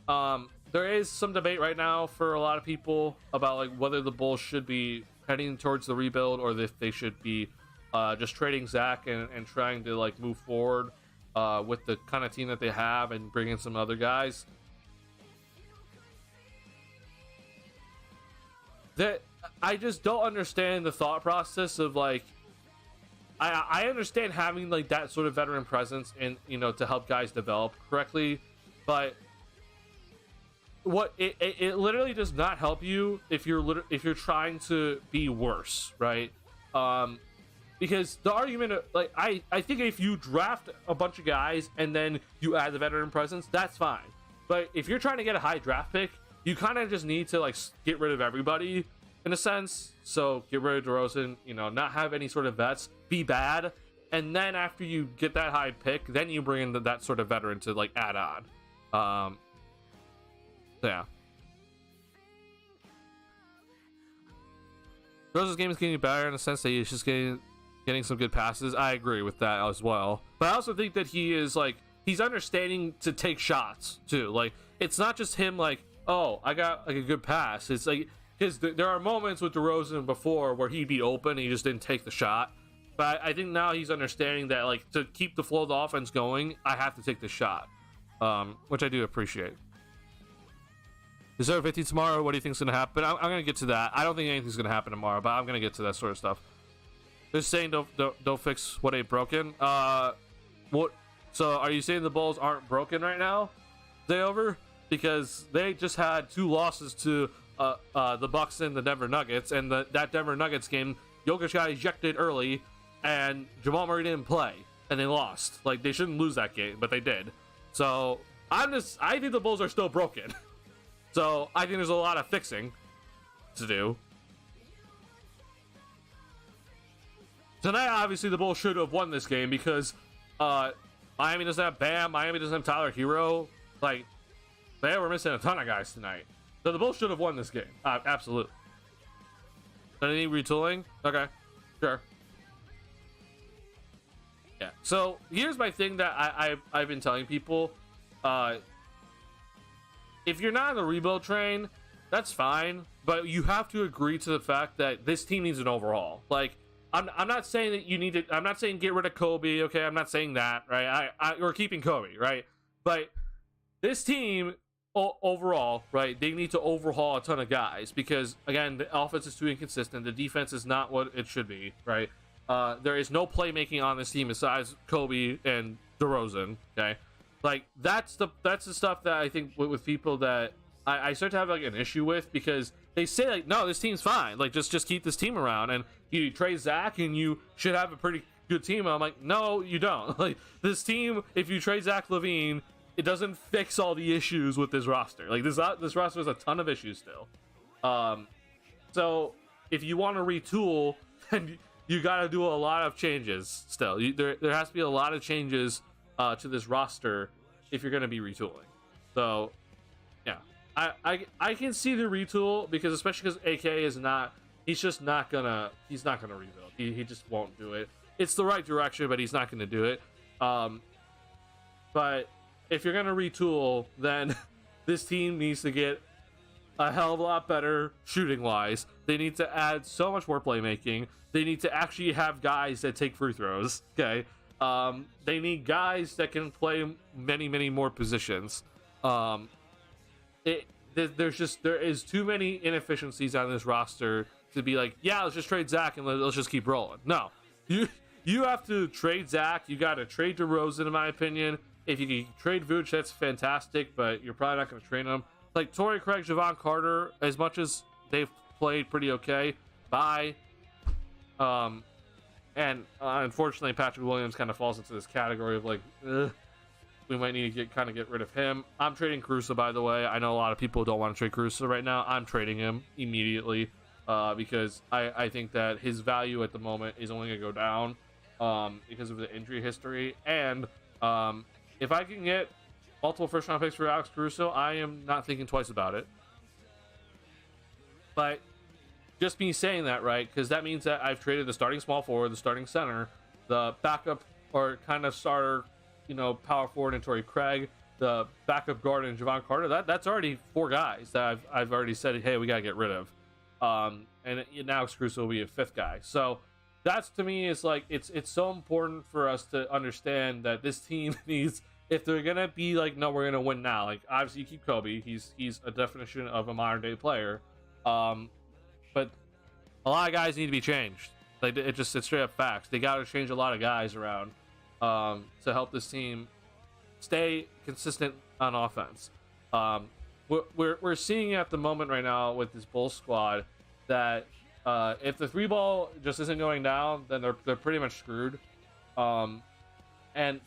there is some debate right now for a lot of people about like whether the Bulls should be heading towards the rebuild or if they should be just trading Zach and trying to like move forward with the kind of team that they have and bring in some other guys. That I just don't understand the thought process of like I understand having like that sort of veteran presence and to help guys develop correctly, but what it literally does not help you if you're trying to be worse, right? Because the argument of, like I think if you draft a bunch of guys and then you add the veteran presence, that's fine. But if you're trying to get a high draft pick, you kind of just need to like get rid of everybody in a sense. So get rid of DeRozan, not have any sort of vets, be bad, and then after you get that high pick, then you bring in that sort of veteran to like add on. Yeah. DeRozan's game is getting better in the sense that he's just getting some good passes. I agree with that as well. But I also think that he is like he's understanding to take shots too. Like it's not just him like, oh, I got like a good pass. It's like because there are moments with DeRozan before where he'd be open and he just didn't take the shot. But I think now he's understanding that like to keep the flow of the offense going, I have to take the shot, which I do appreciate. Is there a 50 tomorrow? What do you think's gonna happen? I'm gonna get to that. I don't think anything's gonna happen tomorrow, but I'm gonna get to that sort of stuff. They're saying don't fix what ain't broken. What? So are you saying the Bulls aren't broken right now? They over? Because they just had 2 losses to the Bucks and the Denver Nuggets, and that Denver Nuggets game, Jokic got ejected early, and Jamal Murray didn't play, and they lost. Like they shouldn't lose that game, but they did. So I think the Bulls are still broken. So I think there's a lot of fixing. to do. Tonight, obviously, the Bulls should have won this game because Miami doesn't have Bam, Miami doesn't have Tyler Hero. Like, they were missing a ton of guys tonight. So the Bulls should have won this game. Absolutely. Any retooling? Okay, sure. Yeah. So here's my thing that I've been telling people. If you're not on the rebuild train, that's fine. But you have to agree to the fact that this team needs an overhaul. Like, I'm not saying that you need to. I'm not saying get rid of Coby. Okay, I'm not saying that. Right? We're keeping Coby. Right? But this team overall, right? They need to overhaul a ton of guys because again, the offense is too inconsistent. The defense is not what it should be. Right? There is no playmaking on this team besides Coby and DeRozan. Okay, like that's the stuff that I think with people that I start to have like an issue with because they say like, no, this team's fine. Like just keep this team around, and you trade Zach, and you should have a pretty good team. And I'm like, no, you don't. Like this team, if you trade Zach LaVine, it doesn't fix all the issues with this roster. Like this roster has a ton of issues still. So if you want to retool, then you got to do a lot of changes still. There has to be a lot of changes to this roster if you're going to be retooling. So yeah, I can see the retool because especially because AK is not. He's not gonna rebuild. He just won't do it. It's the right direction, but he's not gonna do it. But if you're gonna retool, then this team needs to get a hell of a lot better shooting wise. They need to add so much more playmaking. They need to actually have guys that take free throws. Okay. They need guys that can play many more positions. There is too many inefficiencies on this roster to be like, yeah, let's just trade Zach and let's just keep rolling. No, you have to trade Zach. You got to trade DeRozan, in my opinion. If you can trade Vooch, that's fantastic, but you're probably not going to trade him. Like Torrey Craig, Javon Carter, as much as they've played pretty okay, bye. And unfortunately, Patrick Williams kind of falls into this category of like, we might need to get rid of him. I'm trading Caruso, by the way. I know a lot of people don't want to trade Caruso right now. I'm trading him immediately because I think that his value at the moment is only going to go down because of the injury history. And if I can get multiple first-round picks for Alex Caruso, I am not thinking twice about it. But just me saying that, right, because that means that I've traded the starting small forward, the starting center, the backup or kind of starter, power forward in Torrey Craig, the backup guard in Javon Carter. That's already 4 guys that I've already said, hey, we got to get rid of. And now Caruso will be a 5th guy. So that's, to me, is like, it's so important for us to understand that this team needs, if they're going to be like, no, we're going to win now. Like, obviously you keep Coby. He's a definition of a modern day player. But a lot of guys need to be changed. Like, it's straight up facts. They got to change a lot of guys around to help this team stay consistent on offense. We're seeing at the moment right now with this Bulls squad that if the 3-ball just isn't going down, then they're pretty much screwed. And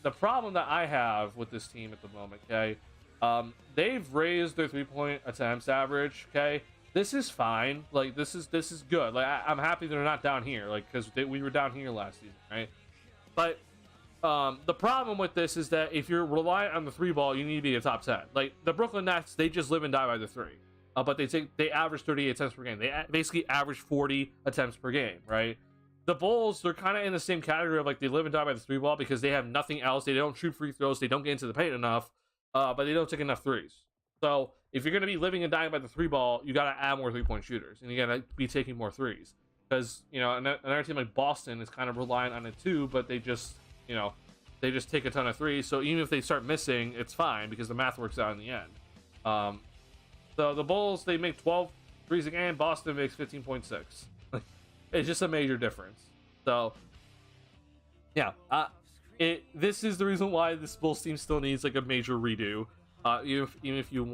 the problem that I have with this team at the moment, okay, they've raised their 3-point attempts average, okay. This is fine. Like, this is good. Like, I'm happy they're not down here, like, because we were down here last season, right? But the problem with this is that if you're reliant on the 3-ball, you need to be a top 10. Like, the Brooklyn Nets, they just live and die by the 3. But they average 38 attempts per game. They basically average 40 attempts per game, right? The Bulls, they're kind of in the same category of, like, they live and die by the 3-ball because they have nothing else. They don't shoot free throws. They don't get into the paint enough, but they don't take enough threes. So if you're going to be living and dying by the 3-ball, you got to add more 3-point shooters, and you got to be taking more threes. Because, another team like Boston is kind of relying on it too, but they just take a ton of threes. So even if they start missing, it's fine because the math works out in the end. So the Bulls, they make 12 threes a game. Boston makes 15.6. It's just a major difference. So, yeah. This is the reason why this Bulls team still needs like a major redo. Even if you don't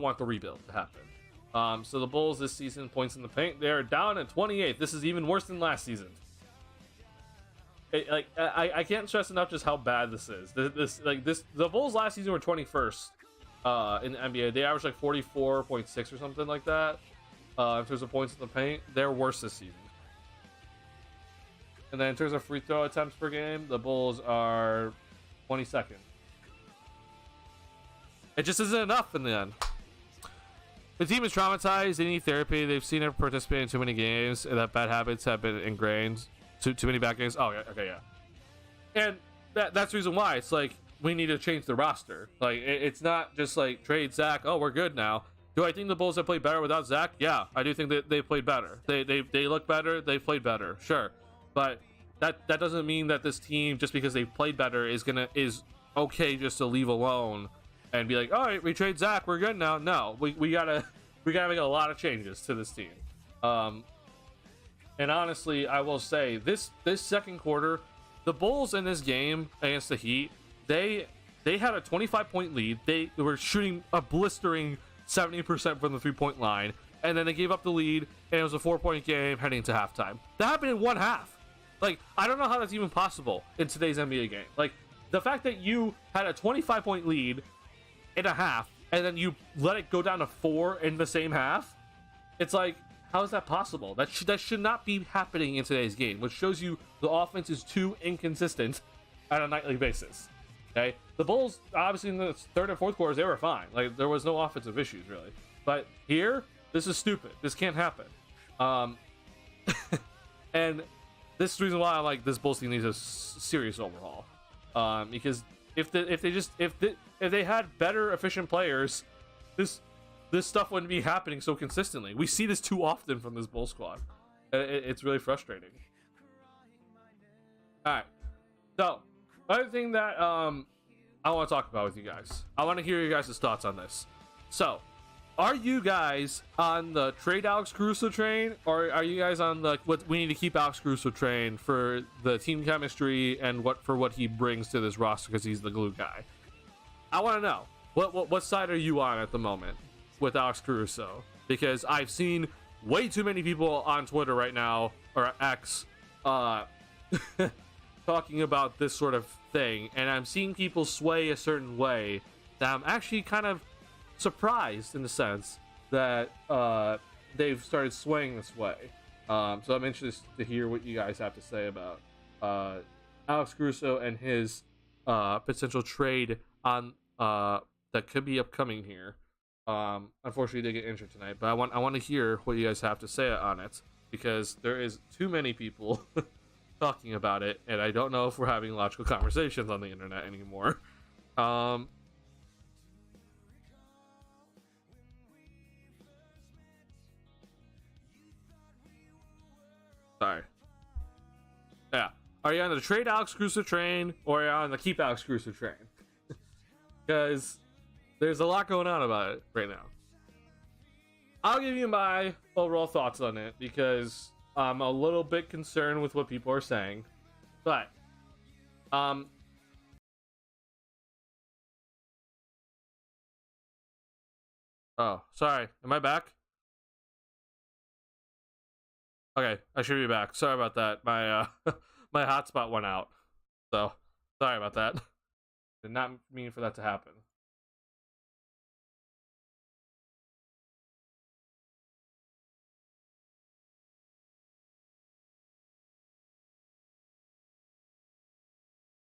want the rebuild to happen. So the Bulls this season, points in the paint, they're down at 28th. This is even worse than last season. I can't stress enough just how bad this is. The Bulls last season were 21st in the NBA. They average like 44.6 or something like that. In terms of points in the paint, they're worse this season. And then in terms of free throw attempts per game, the Bulls are 22nd. It just isn't enough in the end. The team is traumatized. They need therapy. They've seen it participate in too many games, and that bad habits have been ingrained. Too many bad games. Oh, yeah. Okay, yeah. And that's the reason why. It's like, we need to change the roster. Like, it's not just like trade Zach. Oh, we're good now. Do I think the Bulls have played better without Zach? Yeah, I do think that they played better. They look better. They played better. Sure. But that doesn't mean that this team, just because they played better, is okay just to leave alone and be like, all right, we trade Zach, we're good now. No, we gotta make a lot of changes to this team. And honestly, I will say this second quarter, the Bulls in this game against the Heat, they had a 25-point lead. They were shooting a blistering 70% from the 3-point line, and then they gave up the lead, and it was a 4-point game heading to halftime. That happened in one half. Like, I don't know how that's even possible in today's NBA game. Like, the fact that you had a 25-point lead in a half, and then you let it go down to 4 in the same half, it's like, how is that possible? That should not be happening in today's game, which shows you the offense is too inconsistent on a nightly basis. Okay, the Bulls, obviously in the third and fourth quarters, they were fine. Like, there was no offensive issues really. But here, this is stupid. This can't happen. And this is the reason why I like this Bulls team needs a serious overhaul. Because if they had better efficient players, this stuff wouldn't be happening so consistently. We see this too often from this Bulls squad. It's really frustrating. All right, so another thing that I want to talk about with you guys. I want to hear your guys' thoughts on this. So, are you guys on the trade Alex Caruso train, or are you guys on the what we need to keep Alex Caruso train for the team chemistry and what he brings to this roster because he's the glue guy? I want to know what side are you on at the moment with Alex Caruso, because I've seen way too many people on Twitter right now, or X, talking about this sort of thing, and I'm seeing people sway a certain way that I'm actually kind of surprised in the sense that they've started swaying this way. So I'm interested to hear what you guys have to say about Alex Caruso and his potential trade on that could be upcoming here. Unfortunately, they get injured tonight, but I want to hear what you guys have to say on it, because there is too many people talking about it, and I don't know if we're having logical conversations on the internet anymore. Sorry. Yeah. Are you on the trade Alex Caruso train, or are you on the keep Alex Caruso train? Because there's a lot going on about it right now. I'll give you my overall thoughts on it, because I'm a little bit concerned with what people are saying. But oh, sorry. Am I back? Okay, I should be back. Sorry about that. My my hotspot went out. So, sorry about that. Did not mean for that to happen.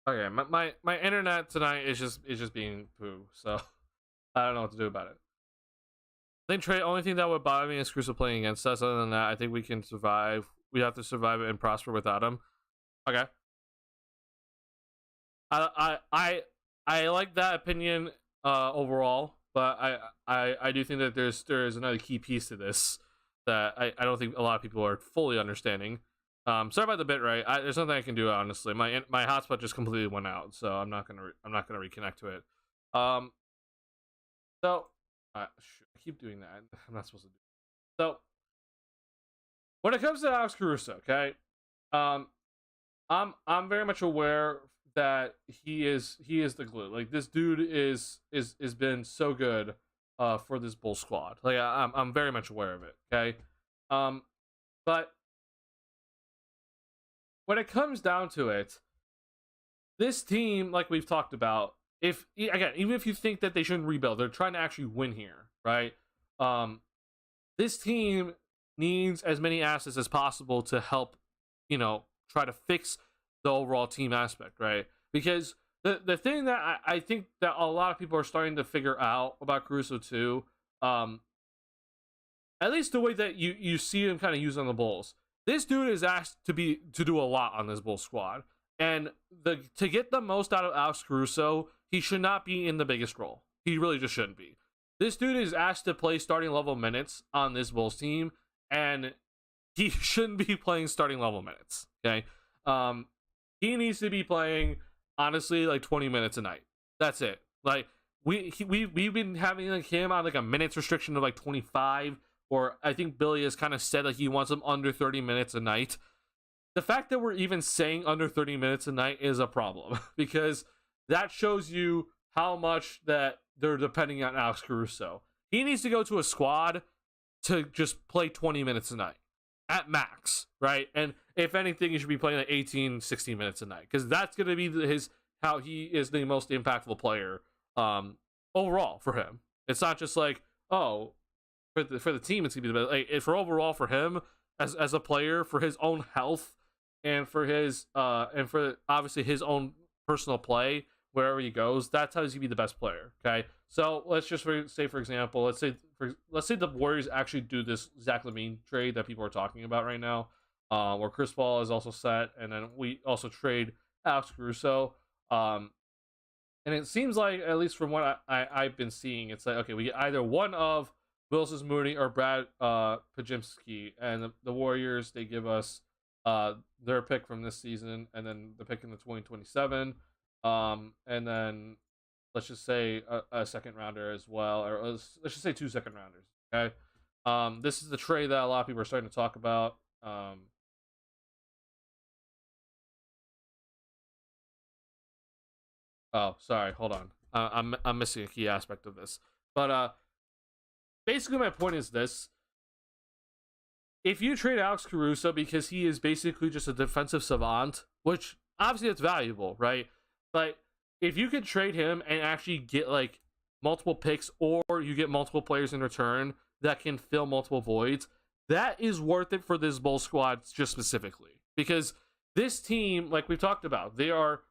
Okay, my internet tonight is just being poo, so I don't know what to do about it. I think only thing that would bother me is Caruso playing against us. Other than that, I think we can survive. We have to survive and prosper without him. Okay. I like that opinion overall, but I do think that there's another key piece to this that I don't think a lot of people are fully understanding. Sorry about the bitrate. There's nothing I can do, honestly. My hotspot just completely went out, so I'm not gonna reconnect to it. So I keep doing that. I'm not supposed to do it. So when it comes to Alex Caruso, okay, I'm very much aware that he is the glue. Like, this dude is been so good for this Bull squad. Like, I'm very much aware of it. Okay, but when it comes down to it, this team, like we've talked about, even if you think that they shouldn't rebuild, they're trying to actually win here, right? This team needs as many assets as possible to help, try to fix the overall team aspect, right? Because the thing that I think that a lot of people are starting to figure out about Caruso too, at least the way that you see him kind of use on the Bulls, this dude is asked to do a lot on this Bulls squad, and to get the most out of Alex Caruso, he should not be in the biggest role. He really just shouldn't be. This dude is asked to play starting level minutes on this Bulls team, and he shouldn't be playing starting level minutes. Okay, he needs to be playing honestly like 20 minutes a night. That's it. Like we've been having like him on like a minutes restriction of like 25, or I think Billy has kind of said like he wants him under 30 minutes a night. The fact that we're even saying under 30 minutes a night is a problem, because that shows you how much that they're depending on Alex Caruso. He needs to go to a squad to just play 20 minutes a night at max, right? And if anything, he should be playing like 18, 16 minutes a night, because that's going to be how he is the most impactful player overall for him. It's not just like, oh, for the team it's going to be the best. Like, for overall for him as a player, for his own health, and for his and for obviously his own personal play wherever he goes, that's how he's gonna be the best player. Okay, so let's just say, for example, let's say the Warriors actually do this Zach LaVine trade that people are talking about right now, where Chris Paul is also set, and then we also trade Alex Caruso. And it seems like, at least from what I've been seeing, it's like, okay, we get either one of Wilson Mooney or Brad Pajimski, and the Warriors, they give us their pick from this season, and then the pick in the 2027, and then let's just say a second rounder as well, or let's just say 2 second rounders. Okay, this is the trade that a lot of people are starting to talk about. Oh, sorry, hold on. I'm missing a key aspect of this, but basically my point is this: if you trade Alex Caruso because he is basically just a defensive savant, which obviously it's valuable, right? But if you could trade him and actually get like multiple picks, or you get multiple players in return that can fill multiple voids, that is worth it for this Bulls squad just specifically. Because this team, like we've talked about, they are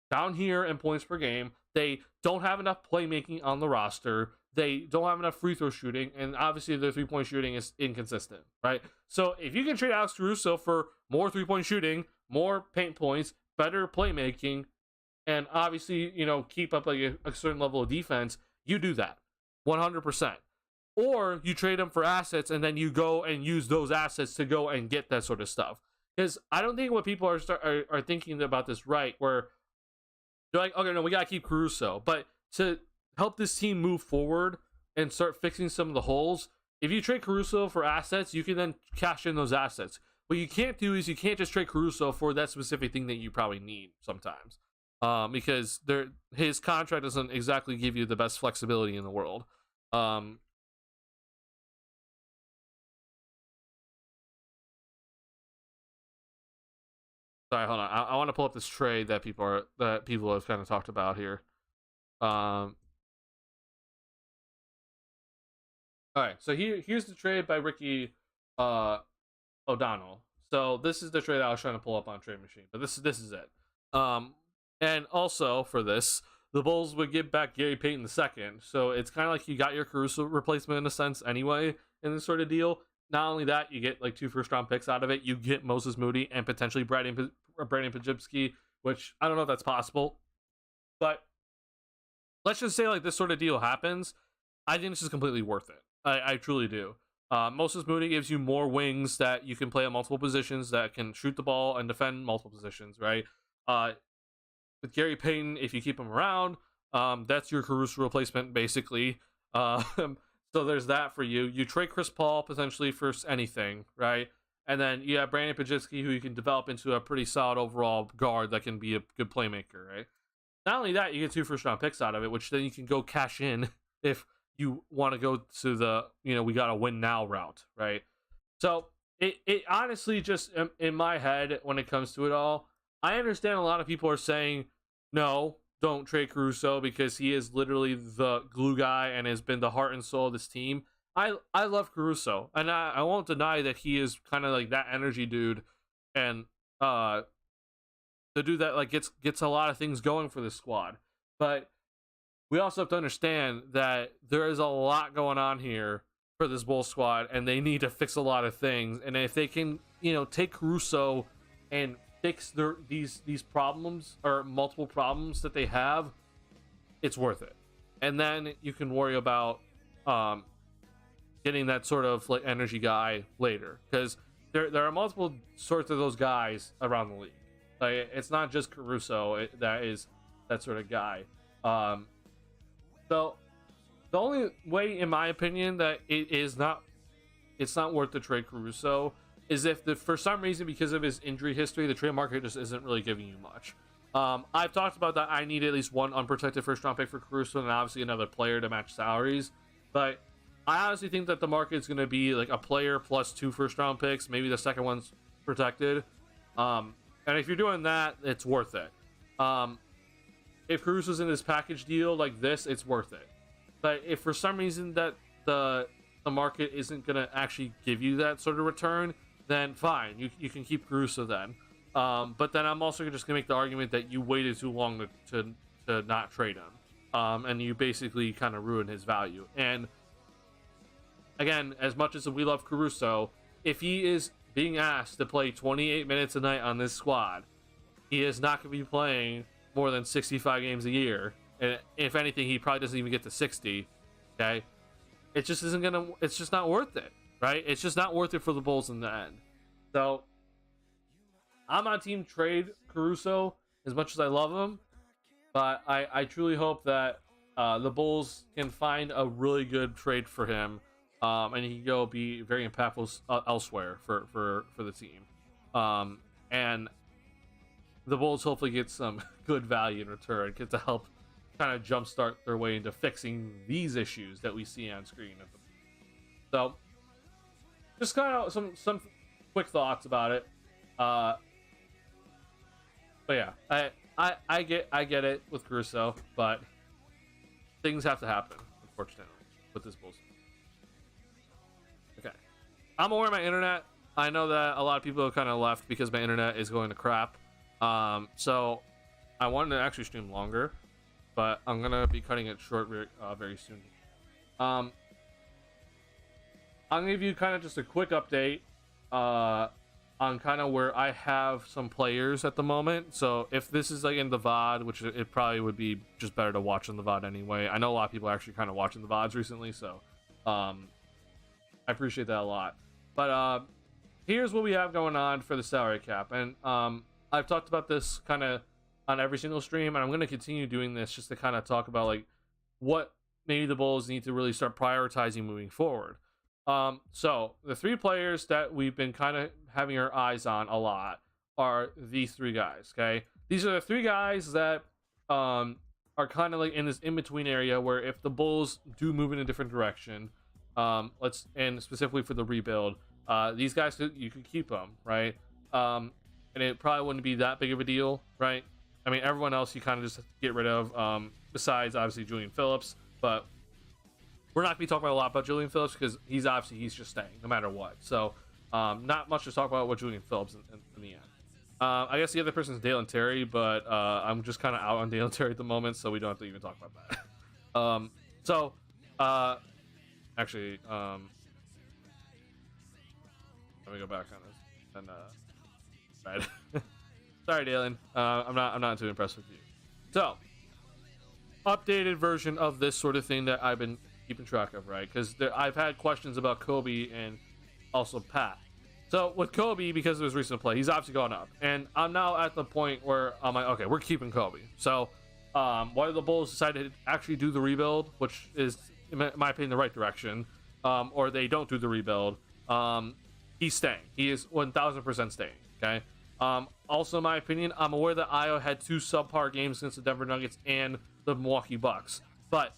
down here in points per game. They don't have enough playmaking on the roster. They don't have enough free throw shooting, and obviously their 3-point shooting is inconsistent, right? So if you can trade Alex Caruso for more 3-point shooting, more paint points, better playmaking, and obviously, keep up like a certain level of defense, you do that 100%. Or you trade them for assets, and then you go and use those assets to go and get that sort of stuff. Because I don't think what people are thinking about this right, where they're like, okay, no, we gotta keep Caruso, but to help this team move forward and start fixing some of the holes, if you trade Caruso for assets, you can then cash in those assets. What you can't do is you can't just trade Caruso for that specific thing that you probably need sometimes, because his contract doesn't exactly give you the best flexibility in the world. Sorry, hold on. I want to pull up this trade that people have kind of talked about here. All right, so here's the trade by Ricky O'Donnell. So this is the trade I was trying to pull up on Trade Machine, but this is it. And also for this, the Bulls would give back Gary Payton II. So it's kind of like you got your Caruso replacement in a sense anyway in this sort of deal. Not only that, you get like 2 first-round picks out of it. You get Moses Moody and potentially Brandon Pajimski, which I don't know if that's possible. But let's just say like this sort of deal happens. I think this is completely worth it. I truly do. Moses Moody gives you more wings that you can play at multiple positions, that can shoot the ball and defend multiple positions, right? With Gary Payton, if you keep him around, that's your Caruso replacement, basically. So there's that for you. You trade Chris Paul potentially for anything, right? And then you have Brandon Pajimski, who you can develop into a pretty solid overall guard that can be a good playmaker, right? Not only that, you get 2 first-round picks out of it, which then you can go cash in if you want to go to the, we got to win now route, right? So it honestly just, in my head, when it comes to it all, I understand a lot of people are saying, no, don't trade Caruso because he is literally the glue guy and has been the heart and soul of this team. I love Caruso, and I won't deny that he is kind of like that energy dude, and the dude that like gets a lot of things going for this squad. But we also have to understand that there is a lot going on here for this Bulls squad, and they need to fix a lot of things. And if they can, take Caruso and fix these problems or multiple problems that they have, it's worth it. And then you can worry about getting that sort of like energy guy later, because there are multiple sorts of those guys around the league. Like, it's not just Caruso that is that sort of guy. So the only way, in my opinion, that it's not worth the trade Caruso is if for some reason, because of his injury history, the trade market just isn't really giving you much. I've talked about that. I need at least one unprotected first round pick for Caruso, and obviously another player to match salaries. But I honestly think that the market's going to be like a player plus 2 first round picks. Maybe the second one's protected. And if you're doing that, it's worth it. If Caruso's in this package deal like this, it's worth it. But if for some reason that the market isn't going to actually give you that sort of return, then fine, you can keep Caruso then. But then I'm also just going to make the argument that you waited too long to not trade him. And you basically kind of ruin his value. And again, as much as we love Caruso, if he is being asked to play 28 minutes a night on this squad, he is not going to be playing more than 65 games a year. And if anything, he probably doesn't even get to 60. Okay, it just isn't gonna. It's just not worth it, right? It's just not worth it for the Bulls in the end. So I'm on team trade Caruso as much as I love him, but I truly hope that the Bulls can find a really good trade for him, and he can go be very impactful elsewhere for the team, and the Bulls hopefully get some good value in return, get to help kind of jumpstart their way into fixing these issues that we see on screen. So, just kind of some quick thoughts about it. But yeah, I get it with Caruso, but things have to happen, unfortunately, with this Bulls. Okay, I'm aware of my internet. I know that a lot of people have kind of left because my internet is going to crap. So I wanted to actually stream longer, but I'm gonna be cutting it short very soon. I'm gonna give you kind of just a quick update on kind of where I have some players at the moment. So if this is like in the VOD, which it probably would be just better to watch in the VOD anyway. I know a lot of people are actually kind of watching the VODs recently, so I appreciate that a lot. But here's what we have going on for the salary cap, and I've talked about this kind of on every single stream, and I'm going to continue doing this just to kind of talk about like what maybe the Bulls need to really start prioritizing moving forward. So the 3 players that we've been kind of having our eyes on a lot are these 3 guys. Okay, these are the 3 guys that are kind of like in this in-between area where if the Bulls do move in a different direction, and specifically for the rebuild, these guys, you could keep them, right? And it probably wouldn't be that big of a deal, right? I mean, everyone else you kind of just get rid of, besides obviously Julian Phillips. But we're not going to be talking a lot about Julian Phillips because he's just staying no matter what. So not much to talk about with Julian Phillips in the end. I guess the other person is Dalen Terry, but I'm just kind of out on Dalen Terry at the moment, so we don't have to even talk about that. Actually, let me go back on this. And right. Sorry, Dalen. I'm not too impressed with you. So, updated version of this sort of thing that I've been keeping track of, right? Because I've had questions about Coby and also Pat. So with Coby, because of his recent play, he's obviously gone up, and I'm now at the point where I'm like, okay, we're keeping Coby. So, whether the Bulls decide to actually do the rebuild, which is, in my opinion, the right direction, or they don't do the rebuild, he's staying. He is 1,000% staying. Okay. Also, in my opinion, I'm aware that Io had 2 subpar games against the Denver Nuggets and the Milwaukee Bucks, but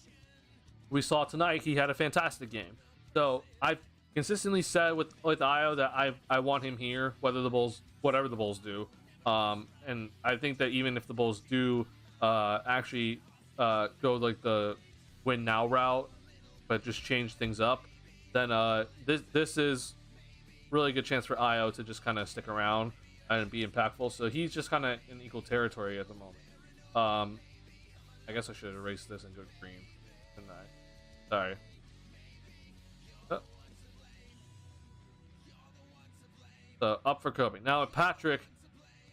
we saw tonight he had a fantastic game. So I've consistently said with Io that I want him here, whatever the Bulls do. And I think that even if the Bulls do actually go like the win now route, but just change things up, then this is really good chance for IO to just kind of stick around and be impactful. So he's just kind of in equal territory at the moment. I guess I should erase this and go green, didn't I? Sorry. So up for Coby. Now with Patrick,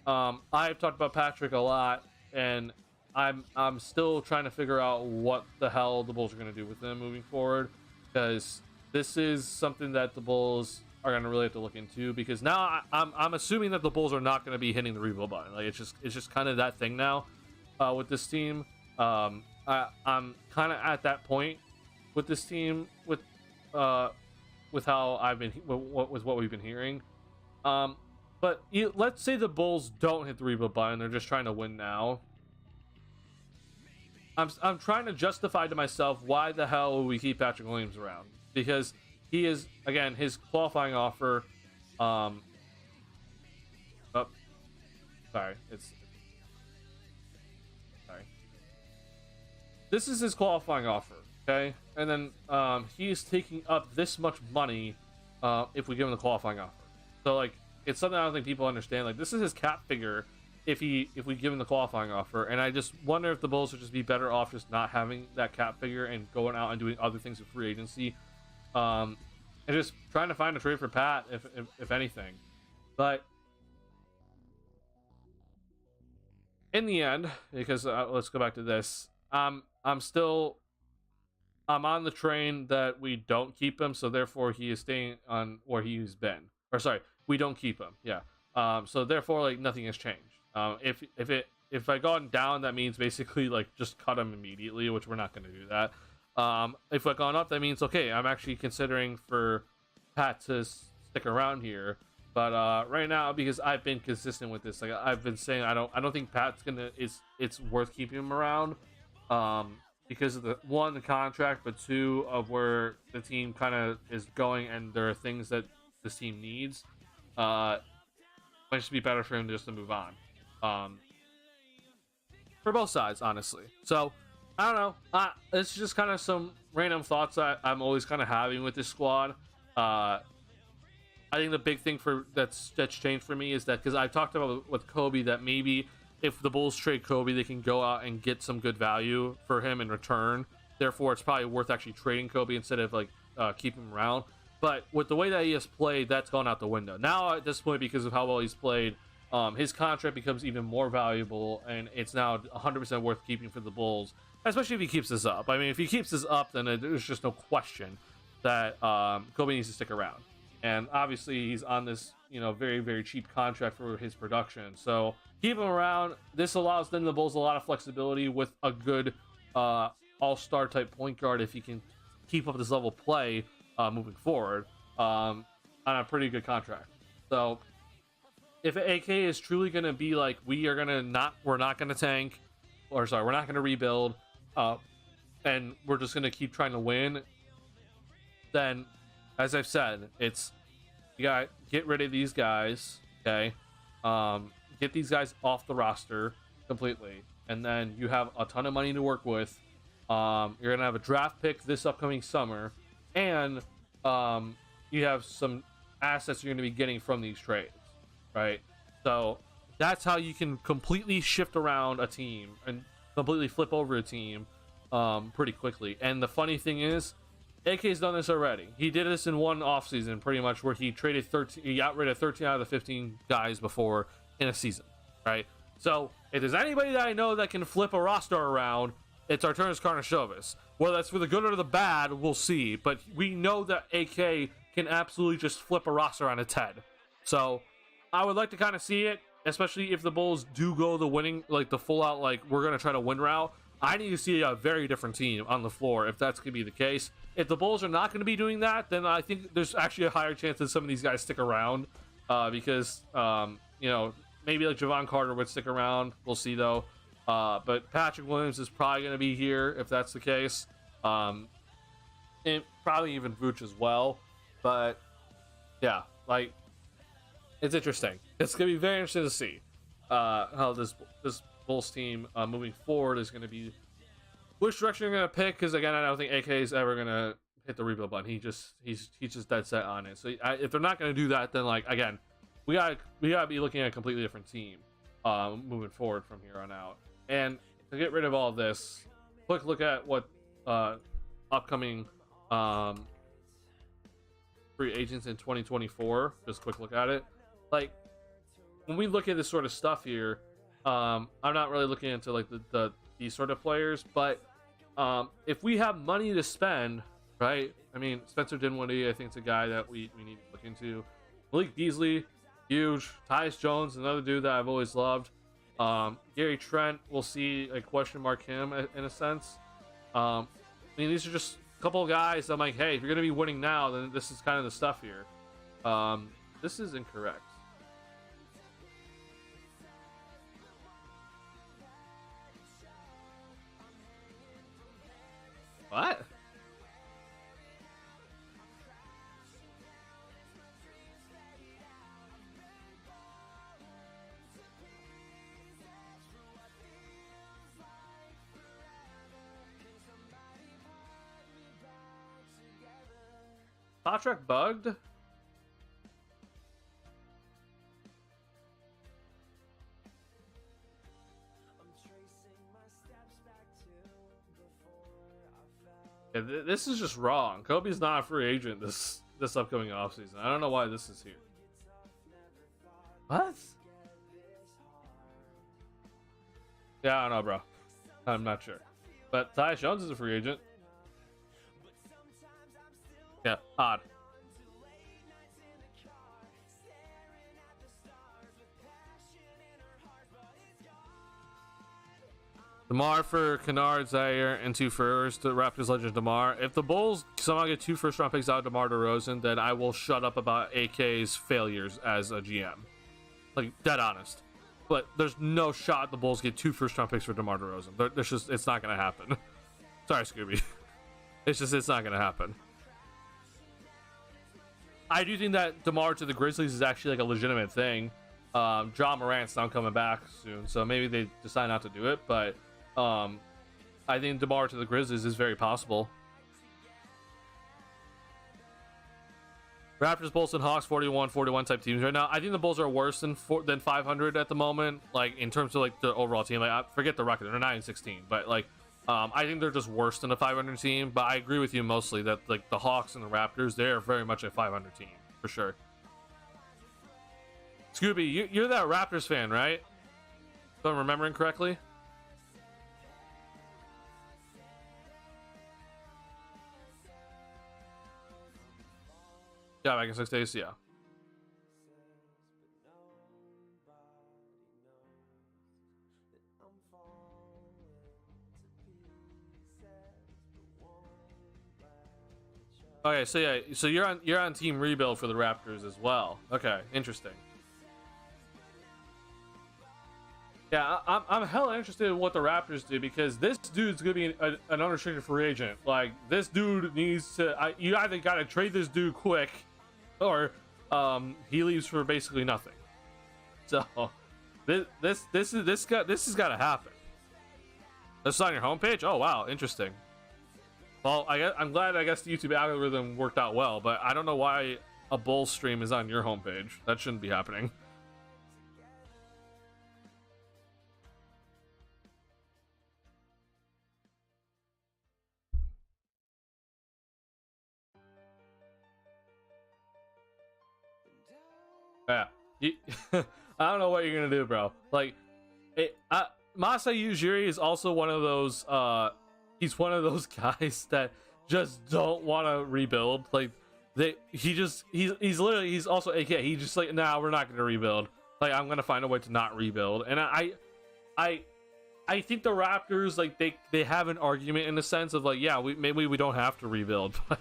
I've talked about Patrick a lot, and I'm still trying to figure out what the hell the Bulls are going to do with him moving forward, because this is something that the Bulls are going to really have to look into, because now I'm assuming that the Bulls are not going to be hitting the rebuild button. Like it's just kind of that thing now with this team. I'm kind of at that point with this team with how I've been with what we've been hearing. But let's say the Bulls don't hit the rebuild button, they're just trying to win now. I'm trying to justify to myself why the hell would we keep Patrick Williams around, because he is, again, his qualifying offer. Sorry, this is his qualifying offer, okay? And then he is taking up this much money if we give him the qualifying offer. So like, it's something I don't think people understand. Like, this is his cap figure if we give him the qualifying offer, and I just wonder if the Bulls would just be better off just not having that cap figure and going out and doing other things with free agency, and just trying to find a trade for Pat if anything. But in the end, because let's go back to this, I'm on the train that we don't keep him, so therefore he is staying on where he's been. Or sorry, we don't keep him. Yeah. So therefore, like, nothing has changed. If I gone down, that means basically like just cut him immediately, which we're not going to do that. If I gone up, that means okay, I'm actually considering for Pat to stick around here. But right now, because I've been consistent with this, like I've been saying, I don't think Pat's it's worth keeping him around. Because of the contract, but two, of where the team kind of is going, and there are things that this team needs. Might just be better for him just to move on. For both sides, honestly. So I don't know. It's just kind of some random thoughts I'm always kind of having with this squad. I think the big thing that's changed for me is that, because I talked about with Coby, that maybe if the Bulls trade Coby, they can go out and get some good value for him in return. Therefore, it's probably worth actually trading Coby instead of like keeping him around. But with the way that he has played, that's gone out the window. Now at this point, because of how well he's played, his contract becomes even more valuable, and it's now 100% worth keeping for the Bulls, especially if he keeps this up. I mean, if he keeps this up, then there's just no question that Coby needs to stick around. And obviously, he's on this, very, very cheap contract for his production. So keep him around. This allows then the Bulls a lot of flexibility with a good all-star type point guard if he can keep up this level of play moving forward on a pretty good contract. So if AK is truly going to be like, we're not going to tank, or sorry, we're not going to rebuild, and we're just going to keep trying to win, then, as I've said, it's, you got to get rid of these guys, okay? Get these guys off the roster completely, and then you have a ton of money to work with. You're going to have a draft pick this upcoming summer, and you have some assets you're going to be getting from these trades, right? So that's how you can completely shift around a team and completely flip over a team pretty quickly. And the funny thing is, AK's done this already. He did this in one offseason, pretty much, where he traded 13. He got rid of 13 out of the 15 guys before in a season, right? So if there's anybody that I know that can flip a roster around, it's Arturas Karnisovas. Whether that's for the good or the bad, we'll see. But we know that AK can absolutely just flip a roster on its head. So I would like to kind of see it, especially if the Bulls do go the winning, like the full out, like we're going to try to win route. I need to see a very different team on the floor if that's going to be the case. If the Bulls are not going to be doing that, then I think there's actually a higher chance that some of these guys stick around because, maybe like Javon Carter would stick around. We'll see, though. But Patrick Williams is probably going to be here if that's the case. And probably even Vooch as well. But, yeah, it's interesting. It's going to be very interesting to see how this Bulls team moving forward is going to be which direction you're going to pick. Because again, I don't think AK is ever going to hit the rebuild button. He's just dead set on it. So if they're not going to do that, then like again, we gotta be looking at a completely different team moving forward from here on out. And to get rid of all of this, quick look at what upcoming free agents in 2024. Just quick look at it. Like when we look at this sort of stuff here, I'm not really looking into like these sort of players, but if we have money to spend, right? I mean, Spencer Dinwiddie, I think, is a guy that we need to look into. Malik Beasley, huge. Tyus Jones, another dude that I've always loved. Gary Trent, we'll see a question mark him in a sense. I mean, these are just a couple of guys that I'm like, hey, if you're gonna be winning now, then this is kind of the stuff here. This is incorrect. What? Contract bugged? Yeah, this is just wrong. Kobe's not a free agent this upcoming offseason. I don't know why this is here. What? Yeah, I don't know, bro. I'm not sure. But Tyus Jones is a free agent. Yeah, odd. DeMar for Kennard, Zaire, and 2 firsts. The Raptors legend DeMar. If the Bulls somehow get 2 first-round picks out of DeMar DeRozan, then I will shut up about AK's failures as a GM. Like, dead honest. But there's no shot the Bulls get 2 first-round picks for DeMar DeRozan. It's not going to happen. Sorry, Scooby. It's not going to happen. I do think that DeMar to the Grizzlies is actually like a legitimate thing. John Morant's not coming back soon, so maybe they decide not to do it. But I think DeMar to the Grizzlies is very possible. Raptors, Bulls, and Hawks 41-41 type teams right now. I think the Bulls are worse than 500 at the moment, like in terms of like the overall team. Like I forget the record, they're 9-16, but like I think they're just worse than a 500 team. But I agree with you mostly that like the Hawks and the Raptors, they're very much a 500 team for sure. Scooby, you're that Raptors fan, right? If I'm remembering correctly. Yeah, back in 6 days, yeah. Okay, so yeah, so you're on team rebuild for the Raptors as well. Okay, interesting. Yeah, I'm hella interested in what the Raptors do, because this dude's gonna be an unrestricted free agent. Like, this dude needs to. You either gotta trade this dude quick, or he leaves for basically nothing. So this has got to happen. This is on your homepage. Oh wow, interesting. Well, I'm glad. I guess the YouTube algorithm worked out well, but I don't know why a Bulls stream is on your homepage. That shouldn't be happening. Yeah, I don't know what you're gonna do, bro. Like, Masai Ujiri is also one of those. He's one of those guys that just don't want to rebuild. Like, he's also AK. He's just like, nah, we're not gonna rebuild. Like, I'm gonna find a way to not rebuild. And I think the Raptors, like, they have an argument in the sense of like, yeah, maybe we don't have to rebuild, but.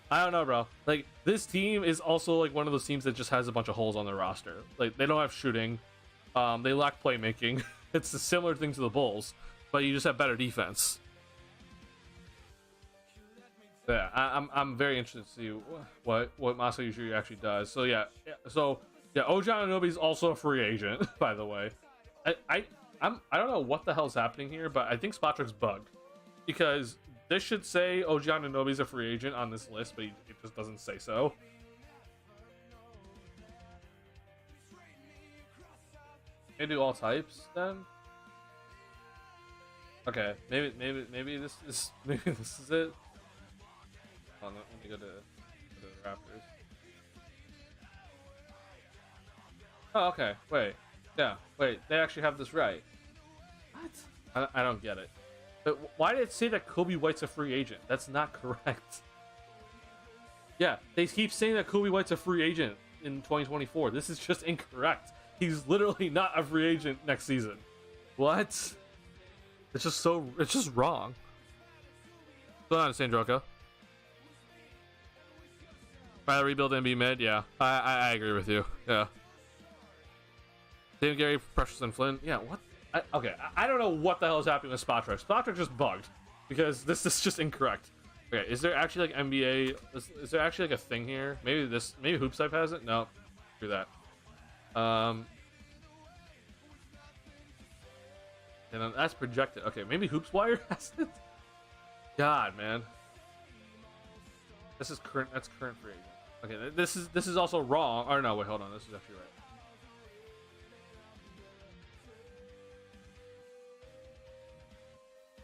I don't know, bro. Like, this team is also like one of those teams that just has a bunch of holes on their roster. Like, they don't have shooting, they lack playmaking. It's a similar thing to the Bulls, but you just have better defense. Yeah, I'm very interested to see what Masai Ujiri actually does. So yeah, OG Anunoby is also a free agent, by the way. I don't know what the hell's happening here, but I think Spotrack's bugged because this should say OG Anunoby's a free agent on this list, but it just doesn't say so. They do all types then. Okay, maybe this is it. Hold on, let me go to the Raptors. Oh, okay. Wait. Yeah. Wait. They actually have this right. What? I don't get it. But why did it say that Coby White's a free agent? That's not correct. Yeah, they keep saying that Coby White's a free agent in 2024. This is just incorrect. He's literally not a free agent next season. What? It's just wrong. What's going on, Sandroka? Rather rebuild and be mid? Yeah, I agree with you. Yeah. David Gary, Precious, and Flynn. Yeah, what? Okay, I don't know what the hell is happening with Spotrack. Spotrack just bugged because this is just incorrect. Okay, is there actually like NBA? Is there actually like a thing here? Maybe Hoops Type has it. No, do that. And then that's projected. Okay, maybe Hoops Wire has it. God, man, this is current. That's current free agent. Okay, this is also wrong. Or no, wait, hold on. This is actually right.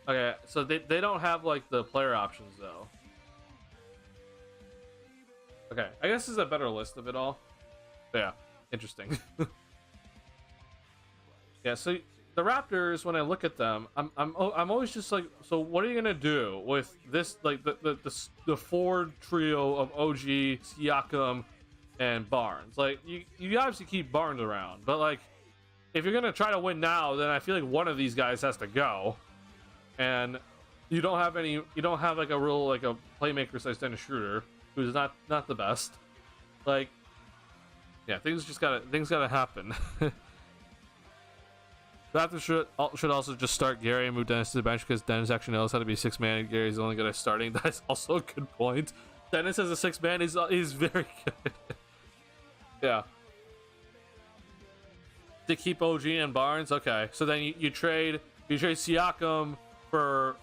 Okay, so they don't have like the player options though. Okay, I guess this is a better list of it all. But yeah, interesting. Yeah, so the Raptors, when I look at them, I'm always just like, so what are you gonna do with this, like the Ford trio of OG, Siakam, and Barnes? Like you obviously keep Barnes around, but like if you're gonna try to win now, then I feel like one of these guys has to go. And you don't have like a real like a playmaker slash Dennis Schroeder, who's not the best. Like, yeah, things gotta happen. Raptors should also just start Gary and move Dennis to the bench because Dennis actually knows how to be 6-man. Gary's only good at starting. That's also a good point. Dennis as a 6-man is very good. Yeah. To keep OG and Barnes, okay. So then you trade Siakam for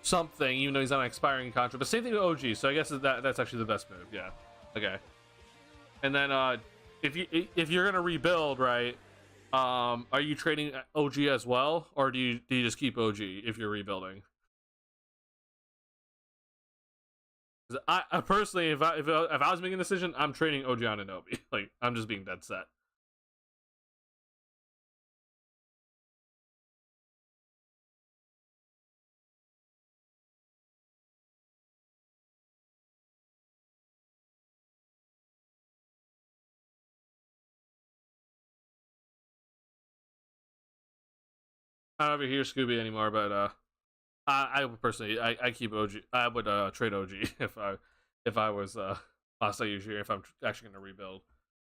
something, even though he's on an expiring contract. But same thing with OG. So I guess that's actually the best move. Yeah. Okay. And then if you're gonna rebuild, right? Are you trading OG as well, or do you just keep OG if you're rebuilding? I personally, if I was making a decision, I'm trading OG Anunoby. Like, I'm just being dead set. Not over here, Scooby anymore, but I personally I keep OG. I would trade OG if I was Masai Ujiri, if I'm actually gonna rebuild.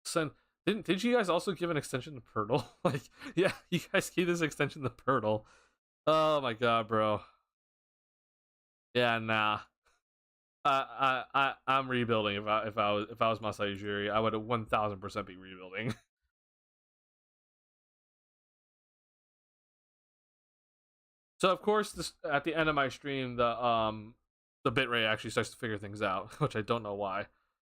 Sen, did you guys also give an extension to Pirtle? Like, yeah, you guys gave this extension to Pirtle. Oh my god, bro. Yeah, nah. I'm rebuilding. If I was Masai Ujiri, I would 1000% be rebuilding. So of course, this at the end of my stream, the bitrate actually starts to figure things out, which I don't know why.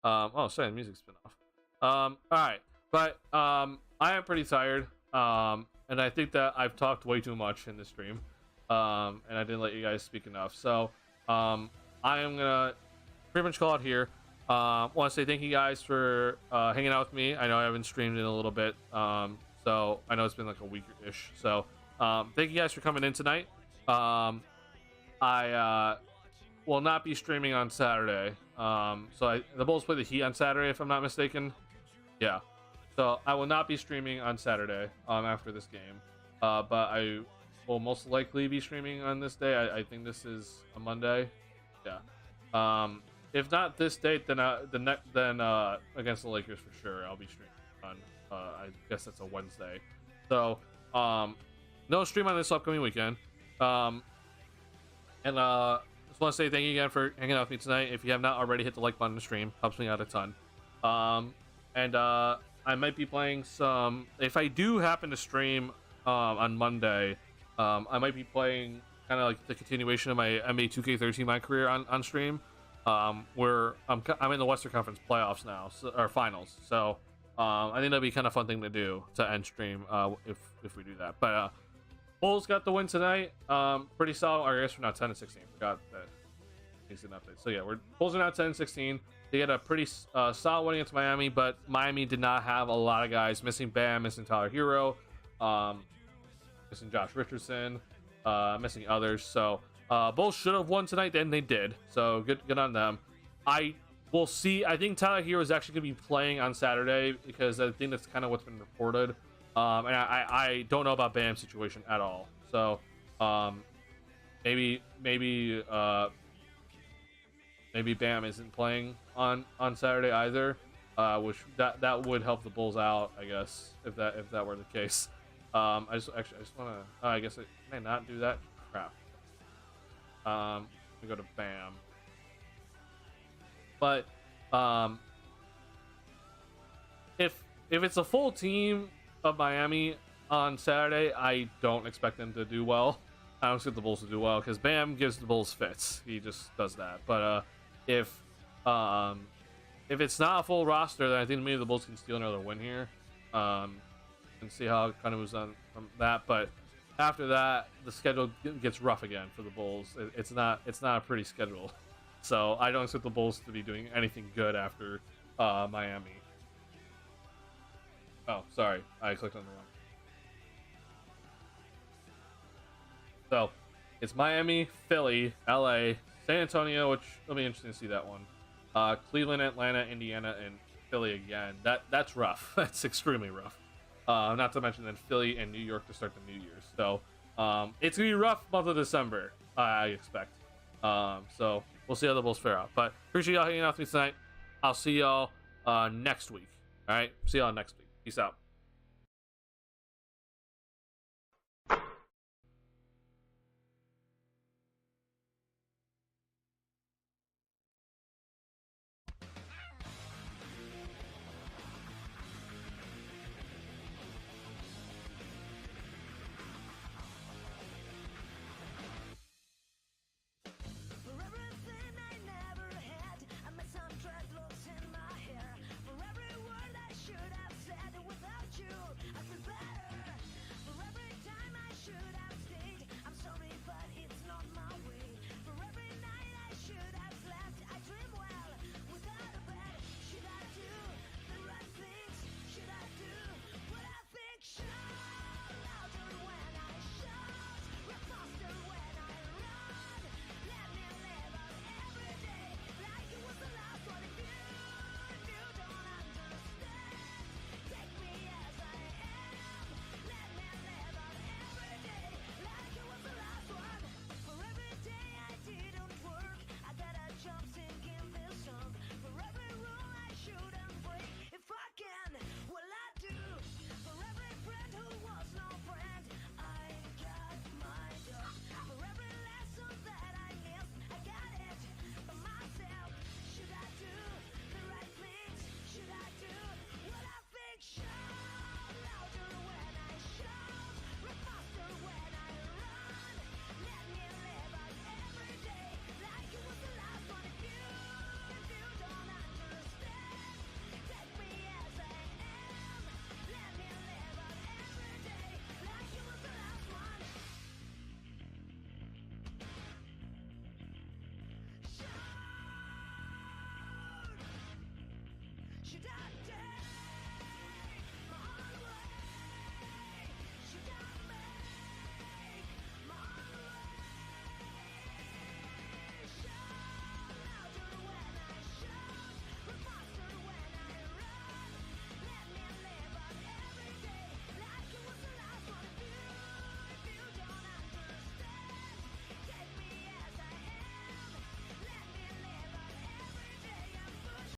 Oh, sorry, the music's been off. All right, but I am pretty tired. And I think that I've talked way too much in this stream. And I didn't let you guys speak enough. So I am gonna pretty much call it here. Want to say thank you guys for hanging out with me. I know I haven't streamed in a little bit. So I know it's been like a week-ish. So thank you guys for coming in tonight. I will not be streaming on Saturday. So the Bulls play the Heat on Saturday, if I'm not mistaken. Yeah. So I will not be streaming on Saturday after this game. But I will most likely be streaming on this day. I think this is a Monday. Yeah. If not this date, then against the Lakers for sure. I'll be streaming on. I guess that's a Wednesday. So no stream on this upcoming weekend. And just want to say thank you again for hanging out with me tonight. If you have not already, hit the like button to stream. Helps me out a ton. And I might be playing some. If I do happen to stream on Monday, I might be playing kind of like the continuation of my NBA 2K13 my career on stream, where I'm in the Western Conference playoffs now, or finals. So I think that'd be kind of fun thing to do to end stream if we do that. But Bulls got the win tonight. Pretty solid. Or I guess we're not 10-16. Forgot that things didn't update. So yeah, Bulls are now 10-16. They had a pretty solid win against Miami, but Miami did not have a lot of guys. Missing Bam, missing Tyler Hero, missing Josh Richardson, missing others. So Bulls should have won tonight, then they did. So good on them. We'll see. I think Tyler Hero is actually going to be playing on Saturday because I think that's kind of what's been reported. And I don't know about Bam's situation at all. So maybe Bam isn't playing on Saturday either, which that would help the Bulls out, I guess, if that were the case. I just want to. I guess can I not do that? Crap. We go to Bam. But if it's a full team of Miami on Saturday, I don't expect them to do well. I don't expect the Bulls to do well because Bam gives the Bulls fits. He just does that. But if it's not a full roster, then I think maybe the Bulls can steal another win here, and see how it kind of moves on from that. But after that, the schedule gets rough again for the Bulls. It's not a pretty schedule, so I don't expect the Bulls to be doing anything good after Miami. Oh, sorry, I clicked on the wrong. So it's Miami, Philly, LA, San Antonio, which will be interesting to see that one. Cleveland, Atlanta, Indiana, and Philly again. That's rough. That's extremely rough. Not to mention then Philly and New York to start the New Year's. So it's gonna be a rough month of December, I expect. So we'll see how the Bulls fare out. But appreciate y'all hanging out with me tonight. I'll see y'all next week. All right, see y'all next week. Peace out.